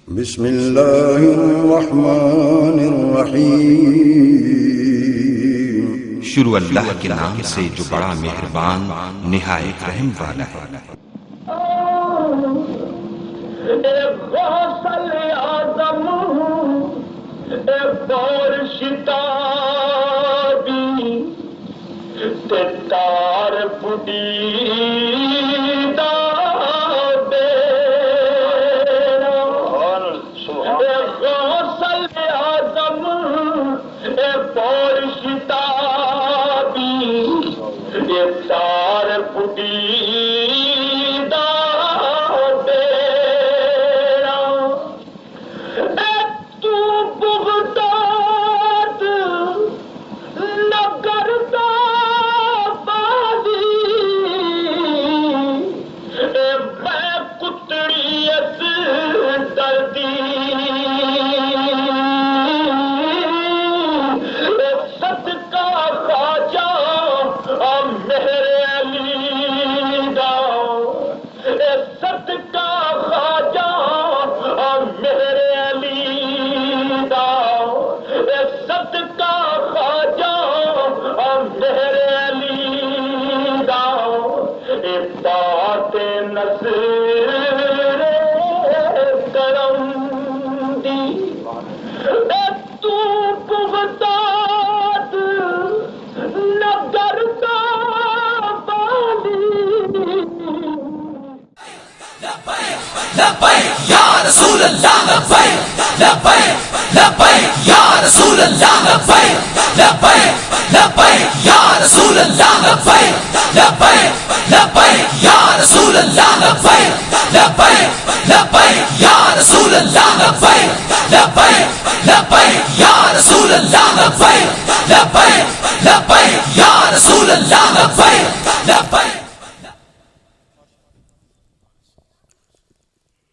बिस्मिल्लाहिर्रहमानिर्रहीम। शुरू अल्लाह के नाम से जो बड़ा मेहरबान निहायत रहम वाला है। तार पुडी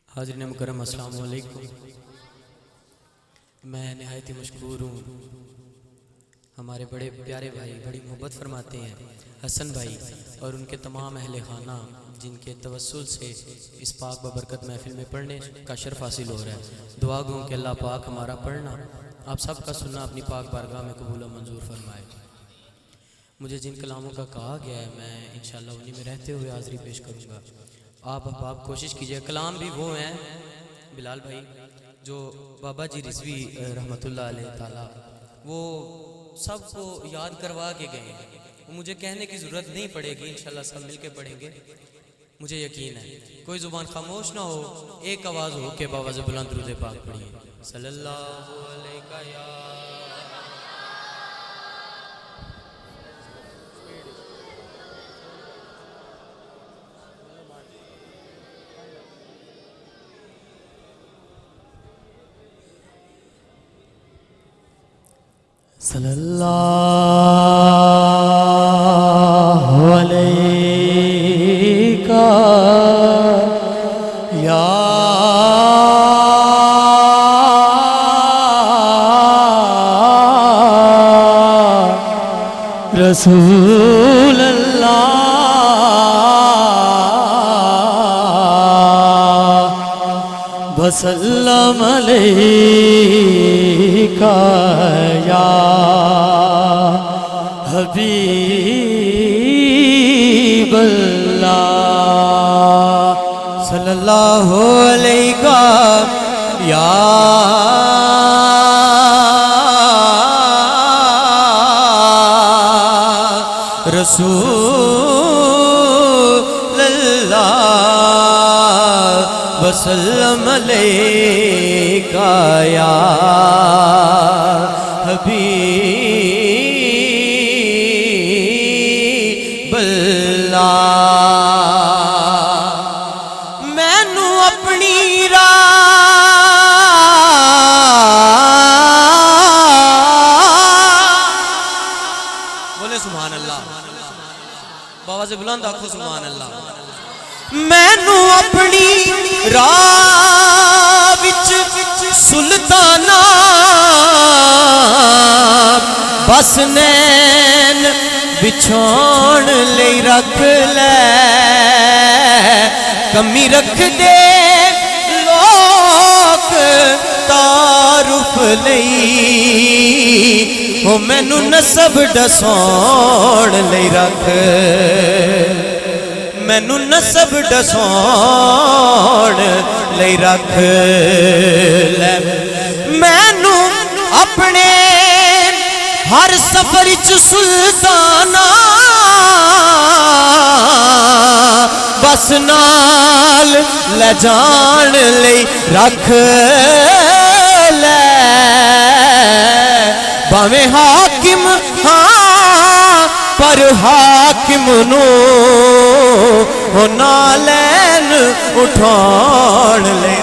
हाज़रीन मुकर्रम अस्सलाम वालेकुम। मैं नहायत ही मशकूर हूँ, हमारे बड़े प्यारे भाई बड़ी मोहब्बत फरमाते हैं हसन भाई और उनके तमाम अहले खाना जिनके तवस्सुल से इस पाक बबरकत महफिल में पढ़ने का शर्फ हासिल हो रहा है। दुआ गो कि अल्लाह पाक हमारा पढ़ना आप सबका सुनना अपनी पाक बारगाह में कबूल और मंजूर फरमाए। मुझे जिन कलामों का कहा गया है मैं इंशाअल्लाह उन्हीं में रहते हुए हाज़री पेश करूँगा। आप कोशिश कीजिए। कलाम भी वो हैं बिलाल भाई जो बाबा जी रिजवी रहमतुल्लाह अलैह ताला वो सबको याद करवा के गए हैं। मुझे कहने की ज़रूरत नहीं पड़ेगी, इंशाल्लाह सब मिल के पढ़ेंगे। मुझे यकीन है कोई ज़ुबान खामोश ना हो, एक आवाज़ हो के बाबा से बुलंद दुरूद पाक पढ़िए सल्लल्लाहु अलैहि सल्लल्लाहु अलैका या रसूल अल्लाह वसल्लम अलैका या हबीब अल्लाह सल्लल्लाहु अलैका या रसूल अल्लाह वसल्लम अलैका या हबीब अल्लाह। मैनू अपनी बोले सुभान अल्लाह, बाबा से बुलंद आखो सुभान अल्लाह। मैनू अपनी राह विच सुल्ताना बस नैन बिछोण ले रख ले, कमी रख दे लोग एक तारुफ लई हो मैनू नसब डसाउण लई रख मैनू नसब डसाउण लई रख लै मैनू अपने हर सफर च सुल्ताना बस नाल ले जान लई रख लै भावें हाकिम हाँ पर हाकिम नू हो ना लैन उठाण ले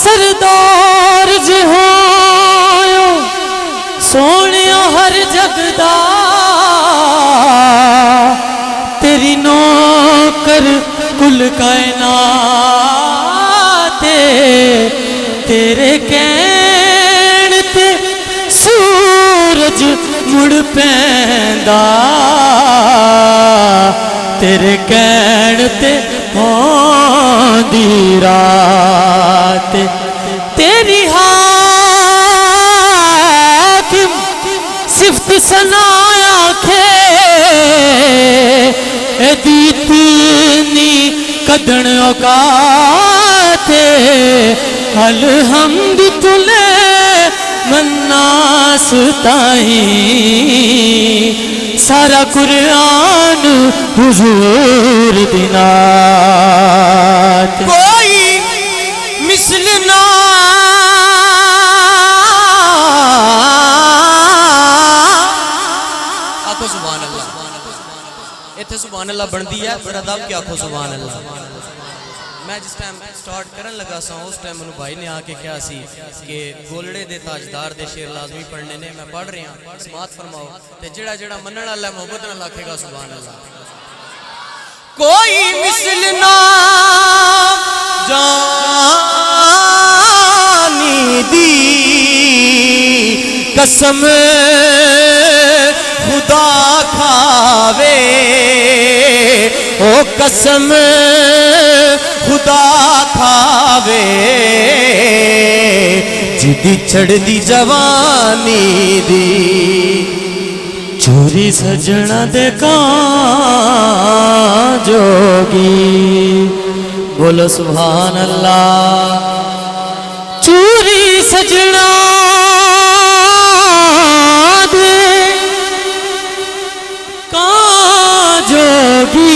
सरदार जी होयो सोनिया हर जगदा तेरी नौकर कुल कायनात तेरे कहण ते सूरज मुड़ पैंदा तेरे कहण ते आंदी रात तेरी हाकिम सिफ्त सनाया खे दीतनी कदन औकात अलहम्द तुले मन्नास ताई सारा कुरान हुजूर दिनात कोई मिसल ना आखो सुभान अल्लाह इत्थे सुभान अल्लाह बनती है बड़ा दब के आखो सुभान अल्लाह मैं जिस टाइम स्टार्ट करन लगा सा उस टाइम मैनू भाई ने आके कहा सी कि गोलड़े दे ताजदार दे शेर लाजमी पढ़ने ने मैं पढ़ रहा समात फरमाओ ते जेड़ा जेड़ा मनण वाला मोहब्बत नाल आखेगा सुभान अल्लाह कोई मिसल ना जानी दी कसम खुदा खावे ओ कसम खुदा खावे जिदी चढ़दी जवानी दी चोरी सजना दे कां जोगी बोलो सुभान अल्लाह चोरी सजना दे कां जोगी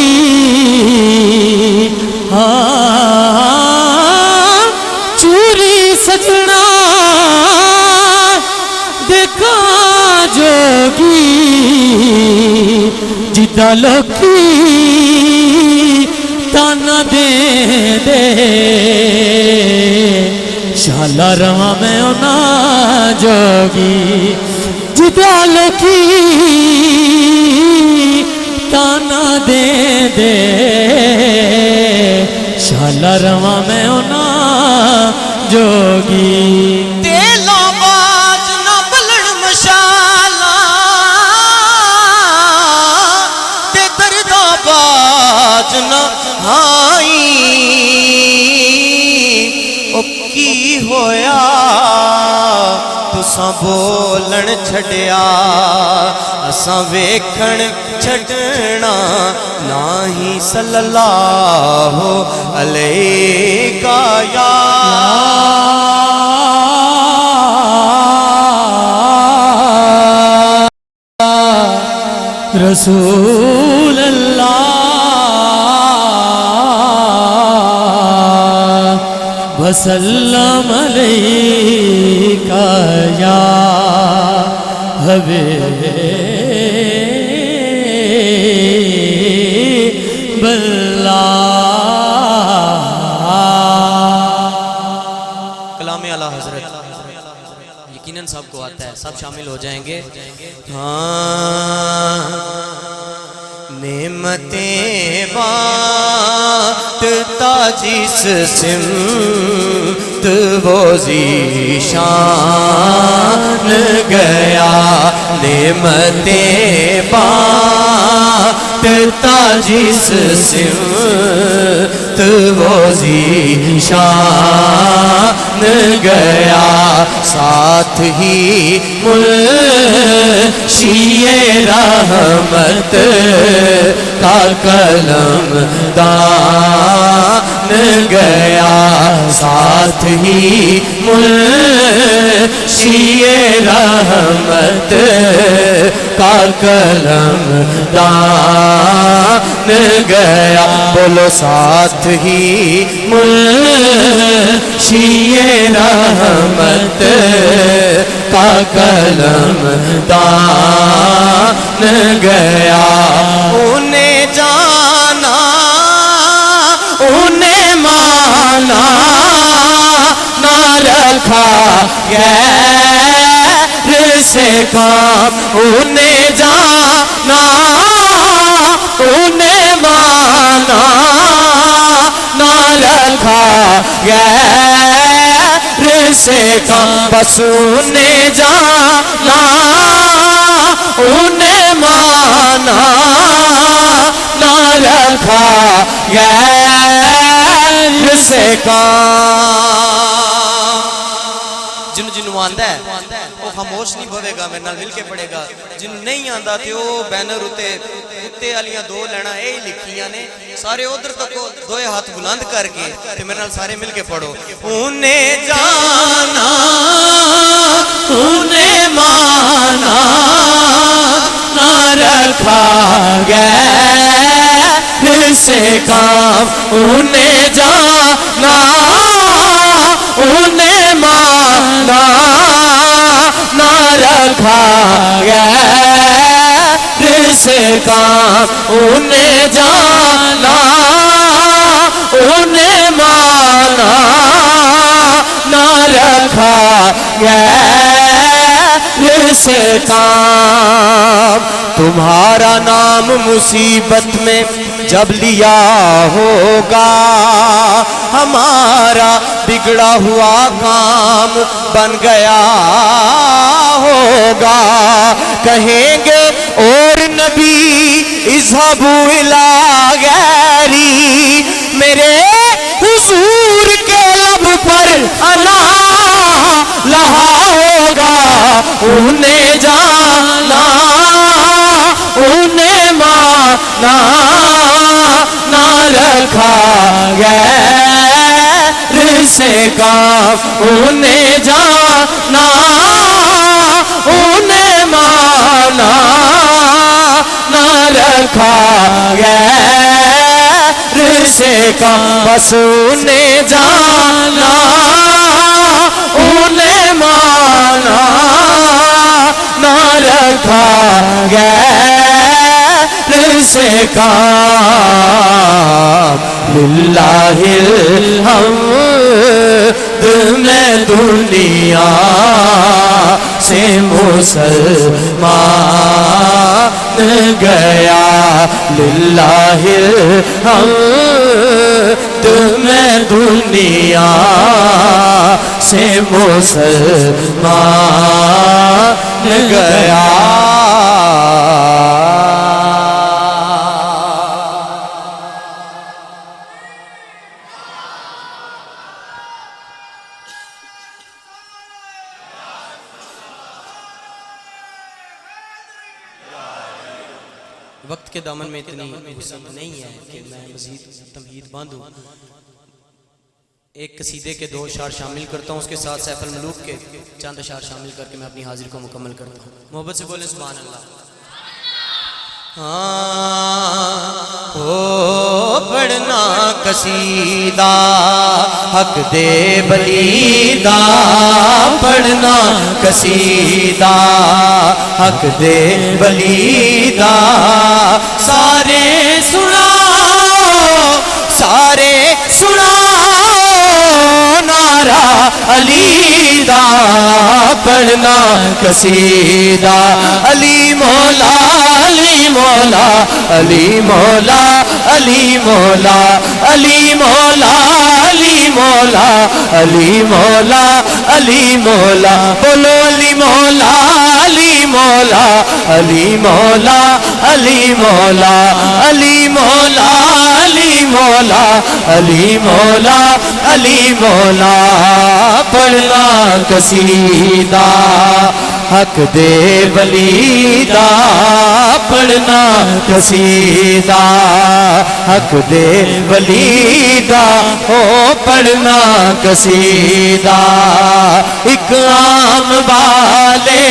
हाँ चोरी सजना दे कां जोगी जिदा लोकी ताना दे दे शाला रवा मैं ना जोगी जिदा लोकी ताना दे दे शाला रवा मैं ना जोगी तेला बाज ना बलण मशाला ते दर्दा बाज ना हाई ओ की होया तुसां बोलण छड़िया असां वेखण छड़ना नाही सल्लल्लाहु अलैहि या रसूल अल्लाह वसल्लम अलैका या कलाम आला हजरत यकीनन सबको आता है सब शामिल हो जाएंगे हाँ नेमतें बांटता जिस सिमत वो ज़ीशान गया नेमतें बांटता जिस सिमत वो ज़ीशान गया, साथ ही मुंशिए रहमत का कलम दान गया, साथ ही मुंशिए रहमत का कलम दान गया। बोलो साथ ही मुंशिए रहमत का कलम दान गया। उन्हें जाना उन्हें माना ना रखा गैर से काम, उन्हें जाना उन्हें माना ना रखा गैर से काम, बस उन्हें जाना उन्हें माना ना रखा गैर से काम। जिन्हों जिन्हों आंदा है वो खामोश नहीं होवेगा, मेरे नाल मिल के पढ़ेगा। जिन्हों नहीं आंदा ते वो बैनर उत्ते कुत्ते वालियां दो लैना यही लिखियां ने, सारे उधर तक दोए हाथ बुलंद करके ते मेरे नाल सारे मिल के पढ़ो। उन्हें जाना उन्हें माना ना रखा गैर से काम, उन्हें जाना उन्हें माना ना रखा गैर से काम, उन्हें जाना उन्हें माना ना रखा गैर से काम। तुम्हारा नाम मुसीबत में जब लिया होगा, हमारा बिगड़ा हुआ काम बन गया होगा। कहेंगे और नबी इज़हबू इला गैरी, मेरे हुजूर के लब पर अला लहा होगा। उन्हें जाना उन्हें माना ना रखा गैर से काम, उन्हें जाना उन्हें माना ना रखा गैर से काम, बस उन्हें जाना उन्हें माना ना रखा गैर से काम। लिल्लाहिल हम्द मैं दुनिया से मुसलमान गया, लिल्लाहिल हम्द मैं दुनिया से मुसलमान गया। वक्त के दामन में इतनी वसीयत नहीं है कि मैं मज़ीद तमहीद बांधूं। एक कसीदे के 2 अशार शामिल करता हूँ, उसके साथ सैफ अल मलूक के चंद अशार शामिल करके मैं अपनी हाजिर को मुकम्मल करता हूँ। मोहब्बत से बोले सुभान अल्लाह। हो पढ़ना कसीदा हक दे बलीदा, पढ़ना कसीदा हक दे बलीदा। सारे सुनाओ सारे सुनाओ नारा अलीदा, पढ़ना कसीदा। अली मौला अली मौला अली मौला अली मौला अली मौला अली मौला अली मौला अली मौला। बोलो अली मौला अली मौला अली मौला अली मौला अली मौला अली मौला अली मौला अली मौला पढ़ना कसीदा हक दे वलीदा पढ़ना कसीदा हक दे वलीदा हो पढ़ना कसीदा एक आम वाले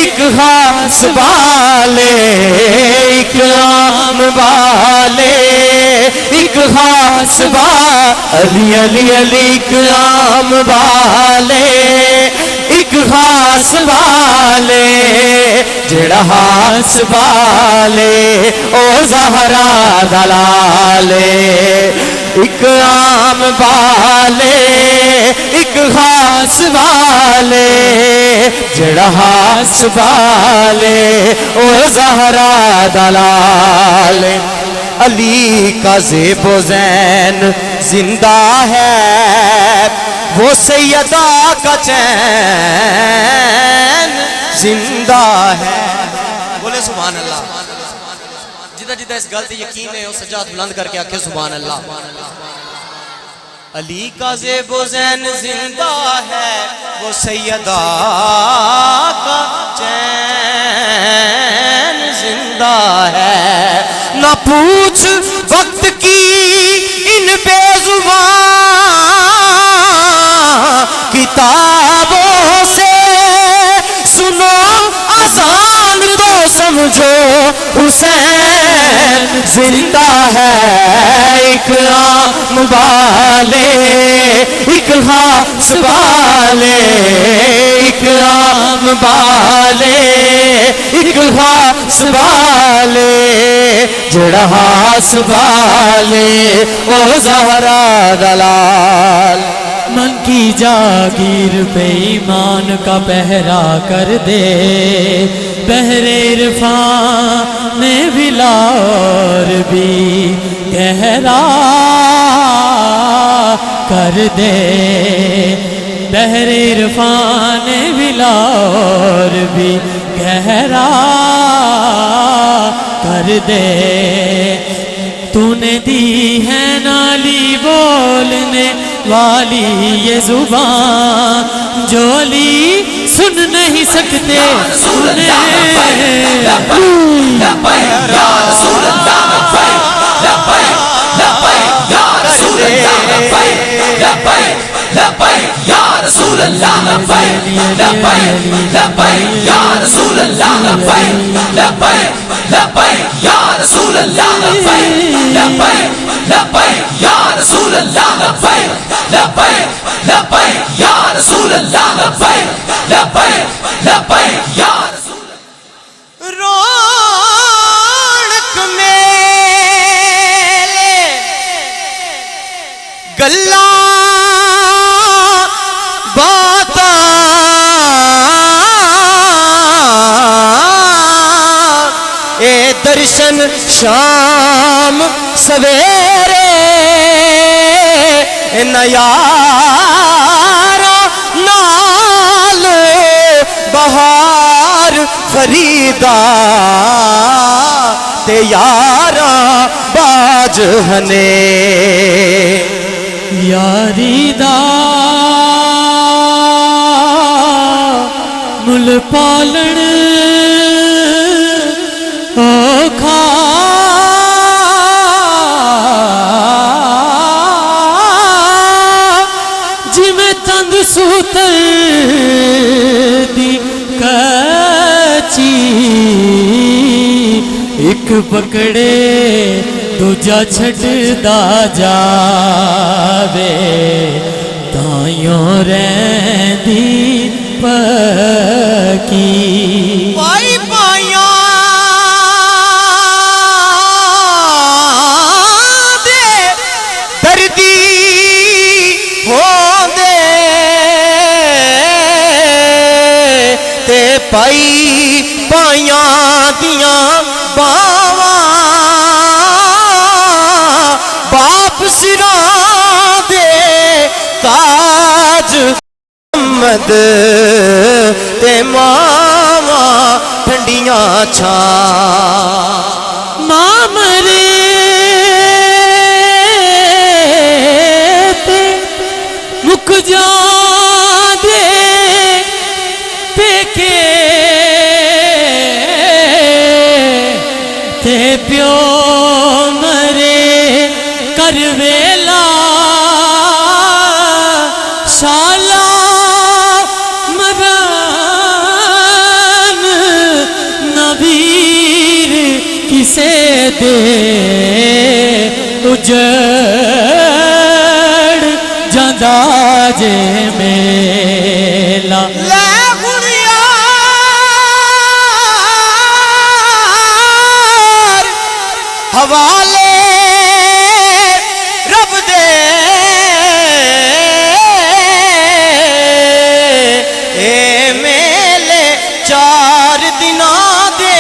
एक खास वाले एक आम वाले एक खास अली अली अली एक आम वाले एक खास वाले जेड़ा हास वाले ओ ज़हरा दलाले एक आम वाले एक खास वाले जेड़ा हास वाले ओ ज़हरा दलाले अली का ज़ेबो ज़ैन जिंदा है वो सैयदा का चैन जिंदा है। बोले सुभान अल्लाह। जिदा जिदा इस गल ते यकीन है वो सजाद बुलंद करके आखे सुभान अल्लाह। अली का ज़ेबो ज़ैन जिंदा है वो सैयदा का चैन जिंदा है। ना पूछ वक्त की इन बेजुबान किताबों से सुनो आसान तो समझो हुसैन जिंदा है। एक आम वाले एक खास वाले एक आम वाले एक खास वाले जड़ा हास वाले ओ ज़हरा दलाल मन की जागीर पे ईमान का पहरा कर दे बहरे इरफान में विलार भी गहरा कर दे बहरे इरफान विलार भी गहरा कर दे। तूने दी है नाली बोलने वाली ये जुबान जो अली सुन नहीं सकते सुने रौनक मेले गल्ला बाता ए दर्शन शाम सवेरे नयारा नाल बहार फरीदा ते यारा बाज हने यारीदा मुल पालन औखा जिमें तंद सूतर दी कची एक पकड़े दूजा छड़दा जावे ताइयों रहंदी पकी पाई पाया दे दर्दी हो दे ते पाई पाया दिया बावा बाप सिरा दे ताज ते मावा ठंडी दियां छा मामरे ते मुक जा दे पेके ते प्यो मरे कर वेला शाला मरान नबीर किसे दे उजड़ जांदा जे मेला हवाले रब दे ए मेले 4 दिनां दे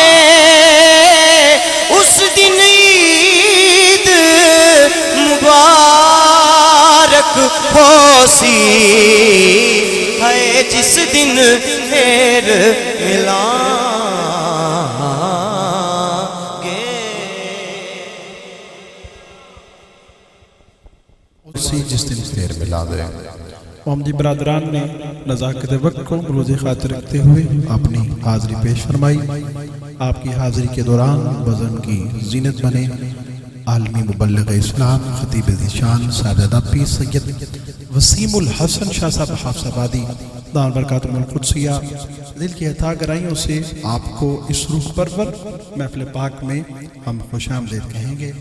उस दिन ईद मुबारक होसी है जिस दिन फिर मिला जिस दिन फिर मिला दे। मोहम्मदी बरादरान ने नज़ाकत वक्त को रोज़े खातिर रखते हुए अपनी हाज़िरी पेश फरमाई। आपकी हाज़िरी के दौरान वज़न की जीनत बने आलमी मुबल्लिग़ इस्लाम खतीब ज़ीशान साहबज़ादा पीर सैयद वसीमुल हसन शाह साहब हाफ़िज़ाबादी दामत बरकातुहुल क़ुद्सिया दिल की अता गहराइयों से आपको इस रूह परवर महफ़िल पाक में हम खुशामदीद कहेंगे।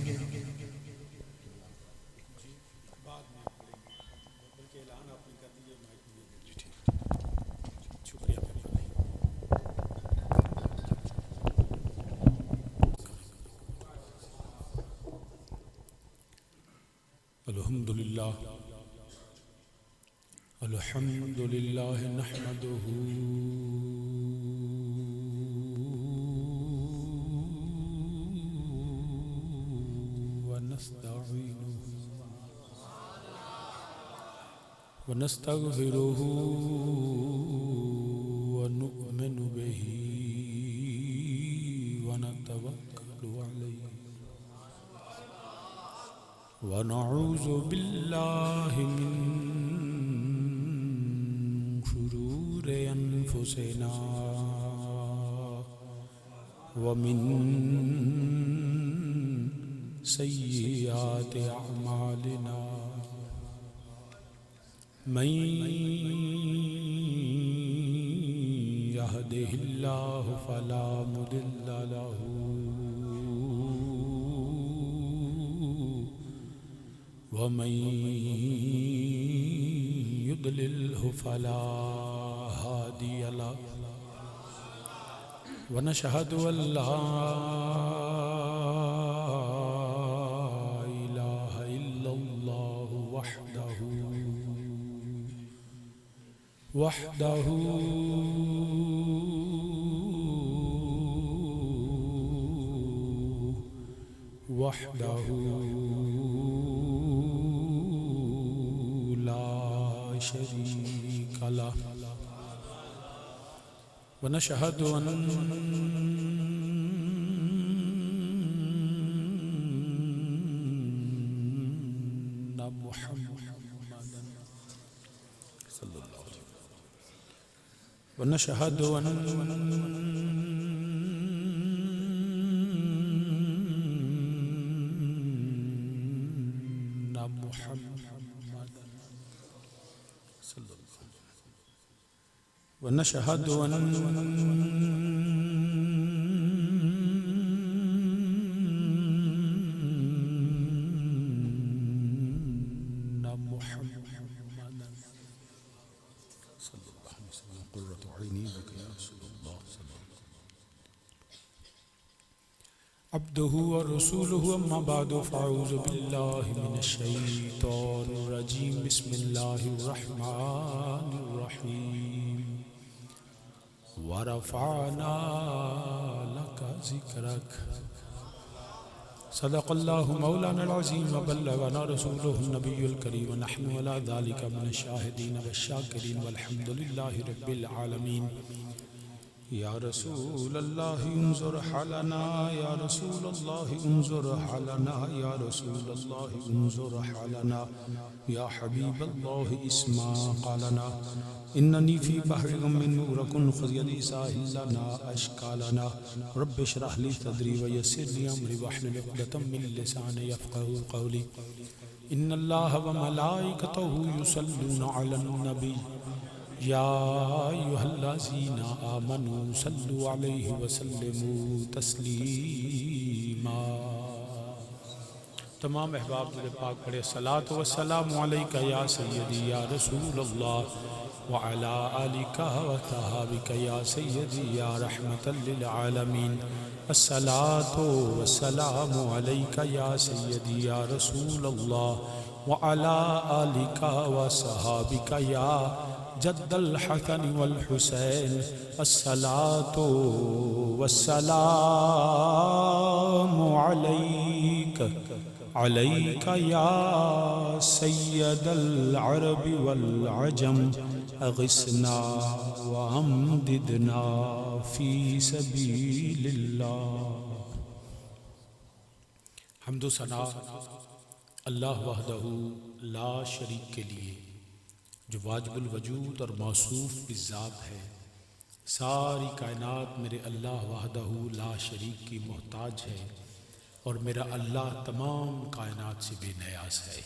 अल्हम्दुलिल्लाह नहमदुहु व नस्तईनुहु व नस्तगफिरुहु व नु'मिनु बिही व नतवक्कलु अलैहि व नऊज़ु बिल्लाहि मिन शुरूरि अनफुसिना व मिन सय्यिआति अअमालिना मन यहदिहिल्लाहु फला मुदिल्ल लहु वमन युद्लिल्हु फला हादिय लहु वनशहदु अल्ला इलाहा इल्लल्लाहु वहदहु ला शरीक लहु वनशहदु अन्ना मुहम्मदन सल्लल्लाहु अलैहि वसल्लम वनशहदु अन्ना मुहम्मदन सल्लल्लाहु अलैहि वसल्लम वनशहदु अन्ना मुहम्मदन सल्लल्लाहु अलैहि वसल्लम कुर्रतु ऐनी बिका या रसूलल्लाह अब्दुहु व रसूलुहु अम्मा बअदु फ़अऊज़ु बिल्लाहि मिनश शैतानिर रजीम बिस्मिल्लाहिर रहमानिर रहीम व रफ़अना लका ज़िक्रक सदक़ल्लाहु मौलाना अज़ीम व बल्लगना रसूलुहुन नबियुल करीम व नहनु अला ज़ालिका मिनश शाहिदीन व शाकिरीन वल्हम्दुलिल्लाहि रब्बिल आलमीन। या रसूल अल्लाह उन्जुर हालना, या रसूल अल्लाह उन्जुर हालना, या रसूल अल्लाह उन्जुर हालना, या हबीब अल्लाह इस्मा क़ालना, इन्ननी फ़ी बहरि ग़म्मिन मुग़रक़ुन ख़ज़यली साहिलना अशकालना, रब्बि इश्रह ली सदरी व यस्सिर ली अमरी वहलुल उक़दतम मिन लिसानी यफ़क़हू क़ौली। इन्नल्लाह व मलाइकतहू युसल्लूना अलन नबी, या अय्युहल्लज़ीना आमनू सल्लु अलैहि व सल्लिमू तस्लीमा। तमाम अहबाब दिल पाक पढ़े सलात व सलाम अलैका या सय्यदी या रसूलल्लाह व अला आलिका व सहाबिका या सय्यदी या रहमतल लिल आलमीन। अस्सलातु व सलामु अलैका या सय्यदी या रसूलल्लाह व अला आलिका व सहाबिका या जद्दल हसन वल हुसैन। अस्सलातु वस्सलामु अलैका या सय्यदल अरबी वल अजम, अग़िस्ना व अमदिदना फ़ी सबीलिल्लाह। हम्दो सना अल्लाह वहदहू ला शरीक के लिए, जो वाजिबुल वजूद और मौसूफ बिज़ात है। सारी कायनात मेरे अल्लाह वहदहू ला शरीक की मोहताज है और मेरा अल्लाह तमाम कायनात से बेनियाज़ है।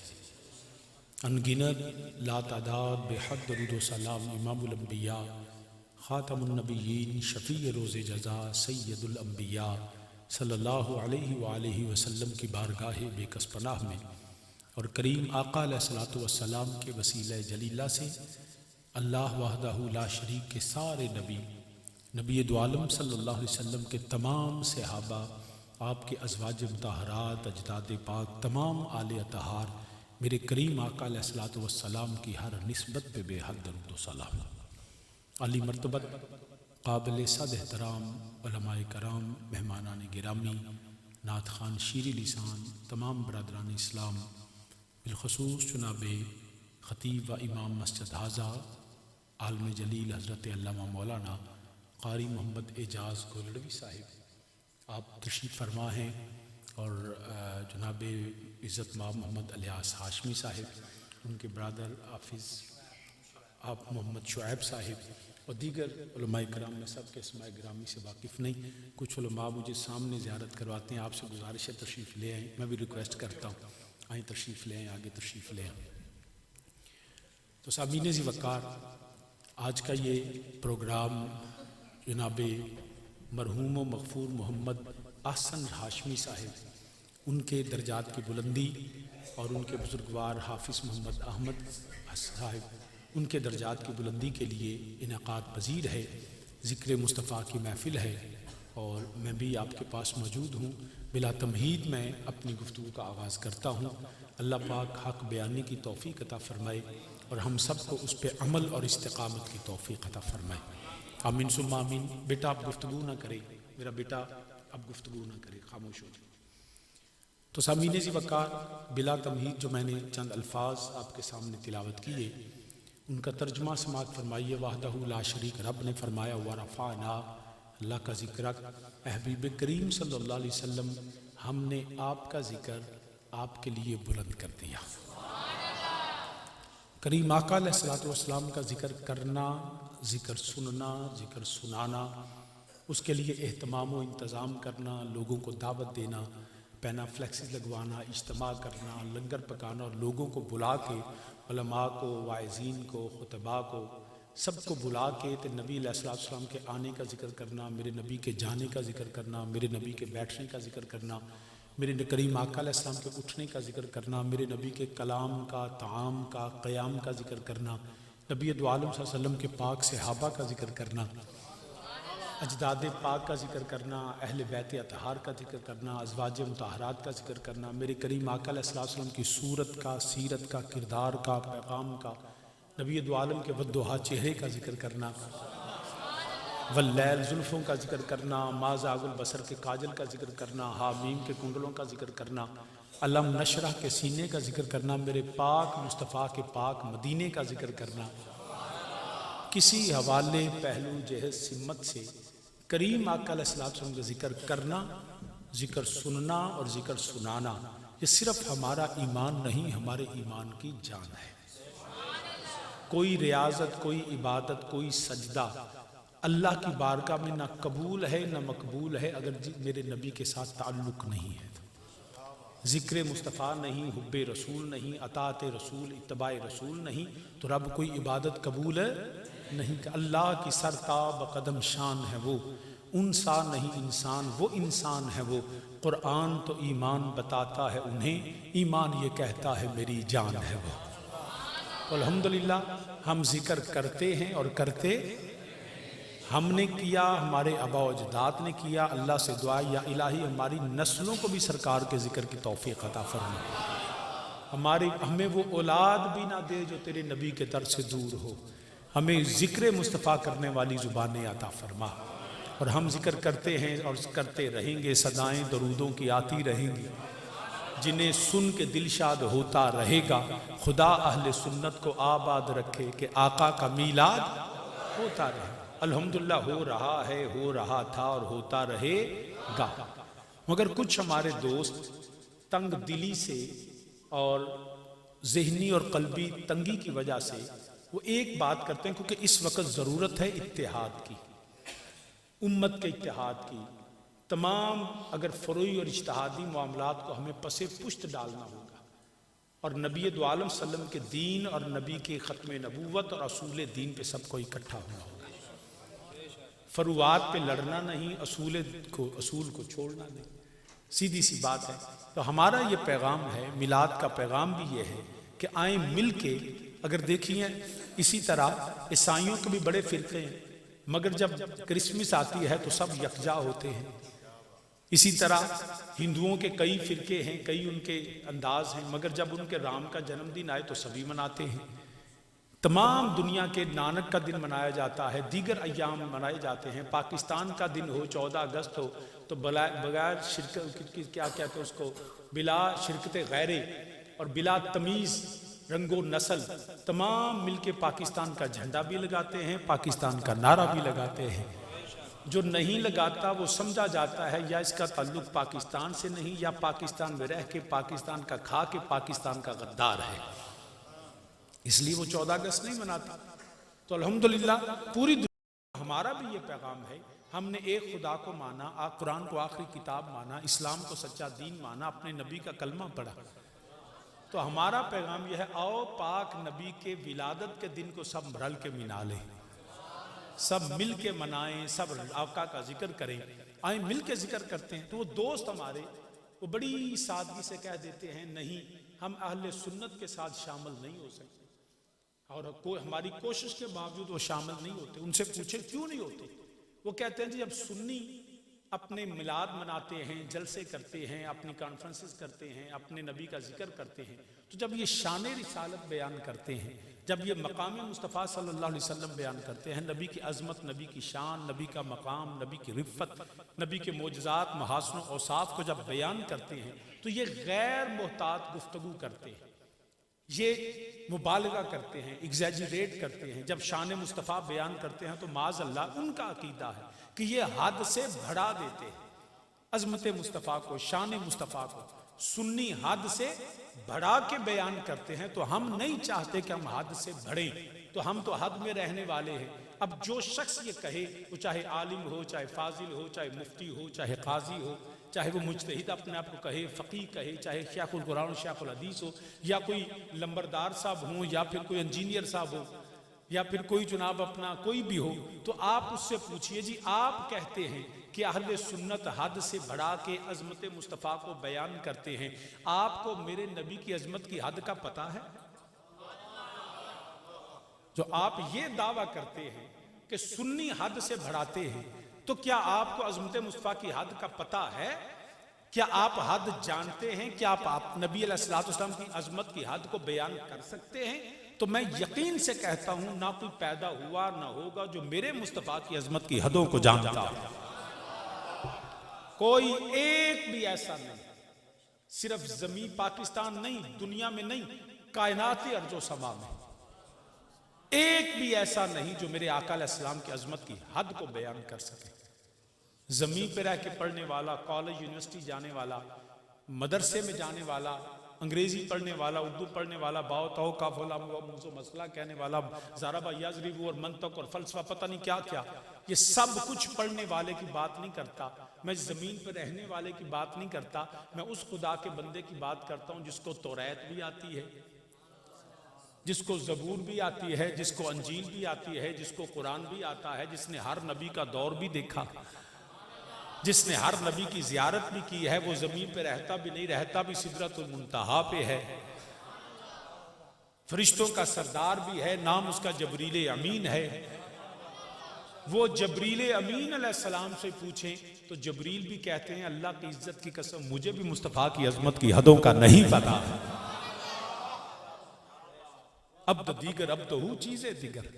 अनगिनत लातादाद बेहद दरूद व सलाम इमामुल अंबिया, ख़ातमुन नबिय्यीन, शफ़ी रोज़े जज़ा, सय्यदुल अंबिया सल्लल्लाहु अलैहि व आलिहि वसल्लम की बारगाह बेकस पनाह में और करीम आका अलैहिस्सलातु वस्सलाम के वसीला जलीला से अल्लाह वहदहू ला शरीक के सारे नबी दो आलम सल्लल्लाहु अलैहि वसल्लम के तमाम सहाबा, आपके अज़वाज मुतहरात, अजदाद पाक, तमाम आले अतहार, मेरे करीम आका अलैहिस्सलातु वस्सलाम की हर निस्बत पे बेहद दरूद व सलाम। अली मर्तबत काबिल सद एहतराम उलमाए कराम, मेहमानान गिरामी, नात खान शीरी लिसान, तमाम बरदरान इस्लाम, बिलखसूस चुनाबे ख़तीब व इमाम मस्जिद हाजा आलम जलील हज़रत अल्लामा मौलाना क़ारी मोहम्मद एजाज़ गोलड़वी साहिब, आप तशरीफ़ फरमा हैं, और जनाबे इज़्ज़त माब मोहम्मद अलियास हाशमी साहिब, उनके ब्रदर हाफिज़ आप मोहम्मद शुएब साहिब और दीगर उलमाए कराम, में सब के इसमाए गिरामी से वाकिफ़ नहीं। कुछ उलमा मुझे सामने ज़ियारत करवाते हैं, आपसे गुजारिश है तशरीफ़ ले आएँ, मैं भी रिक्वेस्ट करता हूँ आएँ तशरीफ़ ले आएँ, आगे तशरीफ़ ले आएँ। तो सामीन ज़ी वक़ार, आज का ये प्रोग्राम जनाबे मरहूम व मग़फ़ूर मोहम्मद अहसन हाशमी साहिब, उनके दर्जात की बुलंदी और उनके बुज़ुर्गवार हाफिज़ मोहम्मद अहमद साहिब, उनके दर्जात की बुलंदी के लिए इनेक़ाद पजीर है। ज़िक्र मुस्तफ़ा की महफ़िल है और मैं भी आपके पास मौजूद हूँ। बिला तमहीद मैं अपनी गुफ्तगू का आगाज़ करता हूँ। अल्लाह पाक हक़ बयानी की तौफ़ीक़ अता फ़रमाए और हम सब को उस पर अमल और इस्तिक़ामत की तौफ़ीक़ अता फ़रमाए। आमीन सुम्मा आमीन। बेटा आप गुफ्तगू ना करें, मेरा बेटा अब गुफ्तगू ना करे, खामोश हो जाए। तो सामीन ज़ी वक़ार, बिला तमहीद जो मैंने चंद अल्फाज आपके सामने तिलावत किए, उनका तर्जुमा समाअत फरमाइए। वाहदहू ला शरीक, रब ने फरमाया व रफ़अना अल्लाह का ज़िक्र, हबीब करीम सल्लल्लाहु अलैहि वसल्लम, हमने आपका ज़िक्र आपके लिए बुलंद कर दिया। करीम आका अलैहिस्सलातु वस्सलाम का ज़िक्र करना, ज़िक्र सुनना, ज़िक्र सुनाना, उसके लिए एहतमाम व इंतज़ाम करना, लोगों को दावत देना, पैना फ्लैक्सेस लगवाना, इज्तिमा करना, लंगर पकाना और लोगों को बुला के, उलमा को, वाइज़ीन को, खुतबा को, सबको बुला के तो नबी अलैहिस्सलाम के आने का ज़िक्र करना, मेरे नबी के जाने का ज़िक्र करना, मेरे नबी के बैठने का ज़िक्र करना, मेरे करीम आका अलैहिस्सलाम के उठने का ज़िक्र करना, मेरे नबी के कलाम का, ताम का, क़याम का ज़िक्र करना, नबी दो आलम सल्लल्लाहु अलैहि वसल्लम के पाक सहाबा का ज़िक्र करना, अजदाद पाक का ज़िक्र करना, अहले बैत अतहार का ज़िक्र करना, अज़वाज मुतहरात का ज़िक्र करना, मेरे करीम आका अलैहिस्सलाम वसल्लम की सूरत का, सीरत का, किरदार का, पैगाम का, नबी दो आलम के वद्दुहा चेहरे का ज़िक्र करना, वल्लैल जुल्फ़ों का ज़िक्र करना, माज़ागुल बसर के काजल का ज़िक्र करना, हामीम के कुंडलों का ज़िक्र करना, अलम नशरह के सीने का ज़िक्र करना, मेरे पाक मुस्तफ़ा के पाक मदीने का ज़िक्र करना, किसी हवाले पहलू जहद सिम्मत से करीम आका अलैहिस्सलाम का जिक्र करना, जिक्र सुनना और जिक्र सुनाना, ये सिर्फ हमारा ईमान नहीं, हमारे ईमान की जान है। कोई रियाजत, कोई इबादत, कोई सजदा अल्लाह की बारगाह में ना कबूल है ना मकबूल है अगर मेरे नबी के साथ ताल्लुक नहीं है। ज़िक्र मुस्तफ़ा नहीं, हुब्बे रसूल नहीं, अताते रसूल, इत्तबाए रसूल नहीं, तो रब कोई इबादत कबूल नहीं। अल्लाह की सरताब कदम शान है वो, उनसा नहीं इंसान, वो इंसान है वो। कुरान तो ईमान बताता है उन्हें, ईमान ये कहता है मेरी जान है वो। तो अल्हम्दुलिल्लाह हम जिक्र करते हैं और करते हमने किया, हमारे आबा अजदाद ने किया। अल्लाह से दुआ या इलाही हमारी नस्लों को भी सरकार के जिक्र की तौफीक अता फरमा। हमें वो औलाद भी ना दे जो तेरे नबी के दर से दूर हो। हमें जिक्र मुस्तफ़ा करने वाली ज़ुबानें अता फरमा। और हम जिक्र करते हैं और करते रहेंगे, सदाएं दरूदों की आती रहेंगी, जिन्हें सुन के दिलशाद होता रहेगा। खुदा अहले सुन्नत को आबाद रखे कि आका का मीलाद होता रहे। अल्हम्दुलिल्लाह हो रहा है, हो रहा था और होता रहेगा। मगर कुछ हमारे दोस्त तंग दिली से और ज़हनी और कल्बी तंगी की वजह से वो एक बात करते हैं, क्योंकि इस वक्त ज़रूरत है इत्तेहाद की, उम्मत के इत्तेहाद की। तमाम अगर फ़रोई और इज्तिहादी मामलात को हमें पसे पुश्त डालना होगा और नबी दो आलम सल्लम के दीन और नबी के ख़त्म नबूवत और असूल दीन पे सबको इकट्ठा होना होगा। फरुआत पे लड़ना नहीं, असूल को छोड़ना नहीं, सीधी सी बात है। तो हमारा ये पैगाम है, मिलाद का पैगाम भी ये है कि आए मिल के। अगर देखिए इसी तरह ईसाइयों के भी बड़े फ़िरक़े हैं, मगर जब क्रिसमस आती है तो सब यकजा होते हैं। इसी तरह हिंदुओं के कई फ़िरक़े हैं, कई उनके अंदाज हैं, मगर जब उनके राम का जन्मदिन आए तो सभी मनाते हैं। तमाम दुनिया के नानक का दिन मनाया जाता है, दीगर अय्याम मनाए जाते हैं। पाकिस्तान का दिन हो, 14 अगस्त हो, तो बगैर शिरकत, क्या कहते हैं उसको, बिला शिरकत गैरे और बिला तमीज़ रंगो नस्ल तमाम मिलके पाकिस्तान का झंडा भी लगाते हैं, पाकिस्तान का नारा भी लगाते हैं। जो नहीं लगाता वो समझा जाता है या इसका ताल्लुक पाकिस्तान से नहीं, या पाकिस्तान में रह के पाकिस्तान का खा के पाकिस्तान का गद्दार है, इसलिए वो 14 अगस्त नहीं मनाता। तो अल्हम्दुलिल्लाह पूरी दुनिया हमारा भी ये पैगाम है। हमने एक खुदा को माना, कुरान को आखिरी किताब माना, इस्लाम को सच्चा दीन माना, अपने नबी का कलमा पढ़ा। तो हमारा पैगाम यह है, आओ पाक नबी के विलादत के दिन को सब रल के मना लें, सब मिल के मनाएं, सब आका का जिक्र करें। आए मिल के जिक्र करते हैं। तो वो दोस्त हमारे वो बड़ी सादगी से कह देते हैं, नहीं हम अहले सुन्नत के साथ शामिल नहीं हो सकते। और कोई हमारी कोशिश के बावजूद वो शामिल नहीं होते। उनसे पूछे क्यों नहीं होते? वो कहते हैं जी जब सुन्नी अपने मिलाद मनाते हैं, जलसे करते हैं, अपनी कॉन्फ्रेंसेस करते हैं, अपने नबी का जिक्र करते हैं, तो जब ये शान रिसालत बयान करते हैं, जब ये मकाम मुस्तफ़ा सल्लल्लाहु अलैहि वसल्लम बयान करते हैं, नबी की अज़मत, नबी की शान, नबी का मकाम, नबी की रिफ़त, नबी के मोजज़ात, महासन और औसाफ को जब बयान करते हैं, तो ये गैर मोहतात गुफ्तगू करते हैं, ये मुबालगा करते हैं, एग्जैजरेट करते हैं। जब शान मुस्तफ़ा बयान करते हैं तो माज़ अल्लाह उनका अकीदा है कि ये हद से बढ़ा देते हैं अज़मत मुस्तफ़ा को, शान मुस्तफ़ा को। सुन्नी हद से बढ़ा के बयान करते हैं, तो हम नहीं चाहते कि हम हद से बढ़ें, तो हम तो हद में रहने वाले हैं। अब जो शख्स ये कहे, वो चाहे आलिम हो, चाहे फाजिल हो, चाहे मुफ्ती हो, चाहे काजी हो, चाहे वो मुजतहिद अपने आप को कहे, फ़कीह कहे, चाहे शेखुल कुरान शेखुल हदीस हो, या कोई लंबरदार साहब हो, या फिर कोई इंजीनियर साहब हो, या फिर कोई जनाब अपना कोई भी हो, तो आप उससे पूछिए जी आप कहते हैं कि अहले सुन्नत हद से बढ़ा के अज़मत मुस्तफ़ा को बयान करते हैं, आपको मेरे नबी की अज़मत की हद का पता है? जो आप ये दावा करते हैं कि सुन्नी हद से बढ़ाते हैं, तो क्या आपको अज़मत मुस्तफ़ा की हद का पता है? क्या आप हद जानते हैं? क्या आप नबी अलैहिस्सलाम की अज़मत की हद को बयान कर सकते हैं? तो मैं यकीन से कहता हूं, ना कोई पैदा हुआ ना होगा जो मेरे मुस्तफ़ा की अज़मत की हदों को जानता है। कोई एक भी ऐसा नहीं, सिर्फ ज़मीन पाकिस्तान नहीं, दुनिया में नहीं, कायनात अर्ज़ो समा में एक भी ऐसा नहीं जो मेरे आका अलैहिस्सलाम की अज़मत की हद को बयान कर सके। ज़मीन पे रह के पढ़ने वाला, कॉलेज यूनिवर्सिटी जाने वाला, मदरसे में जाने वाला, अंग्रेज़ी पढ़ने वाला, उर्दू पढ़ने वाला, बाओ ताओ का फोला मुझो मसला कहने वाला, ज़ाराबा याजरीबू और मंतक और फलसफा पता नहीं क्या क्या, ये सब कुछ पढ़ने वाले की बात नहीं करता। मैं ज़मीन पर रहने वाले की बात नहीं करता। मैं उस खुदा के बंदे की बात करता हूँ जिसको तौरात भी आती है, जिसको ज़बूर भी आती है, जिसको अंजील भी आती है, जिसको कुरान भी आता है, जिसने हर नबी का दौर भी देखा, जिसने हर नबी की ज़ियारत भी की है। वो ज़मीन पे रहता भी नहीं, रहता भी सिदरतुल मुंतहा पे है, फरिश्तों का सरदार भी है, नाम उसका जबरील अमीन है। वो जबरील अमीन अलैहिस्सलाम से पूछें तो जबरील भी कहते हैं अल्लाह की इज्जत की कसम मुझे भी मुस्तफ़ा की अजमत की हदों का नहीं पता। अब तो दीगर, अब तो हूँ चीजें दीगर।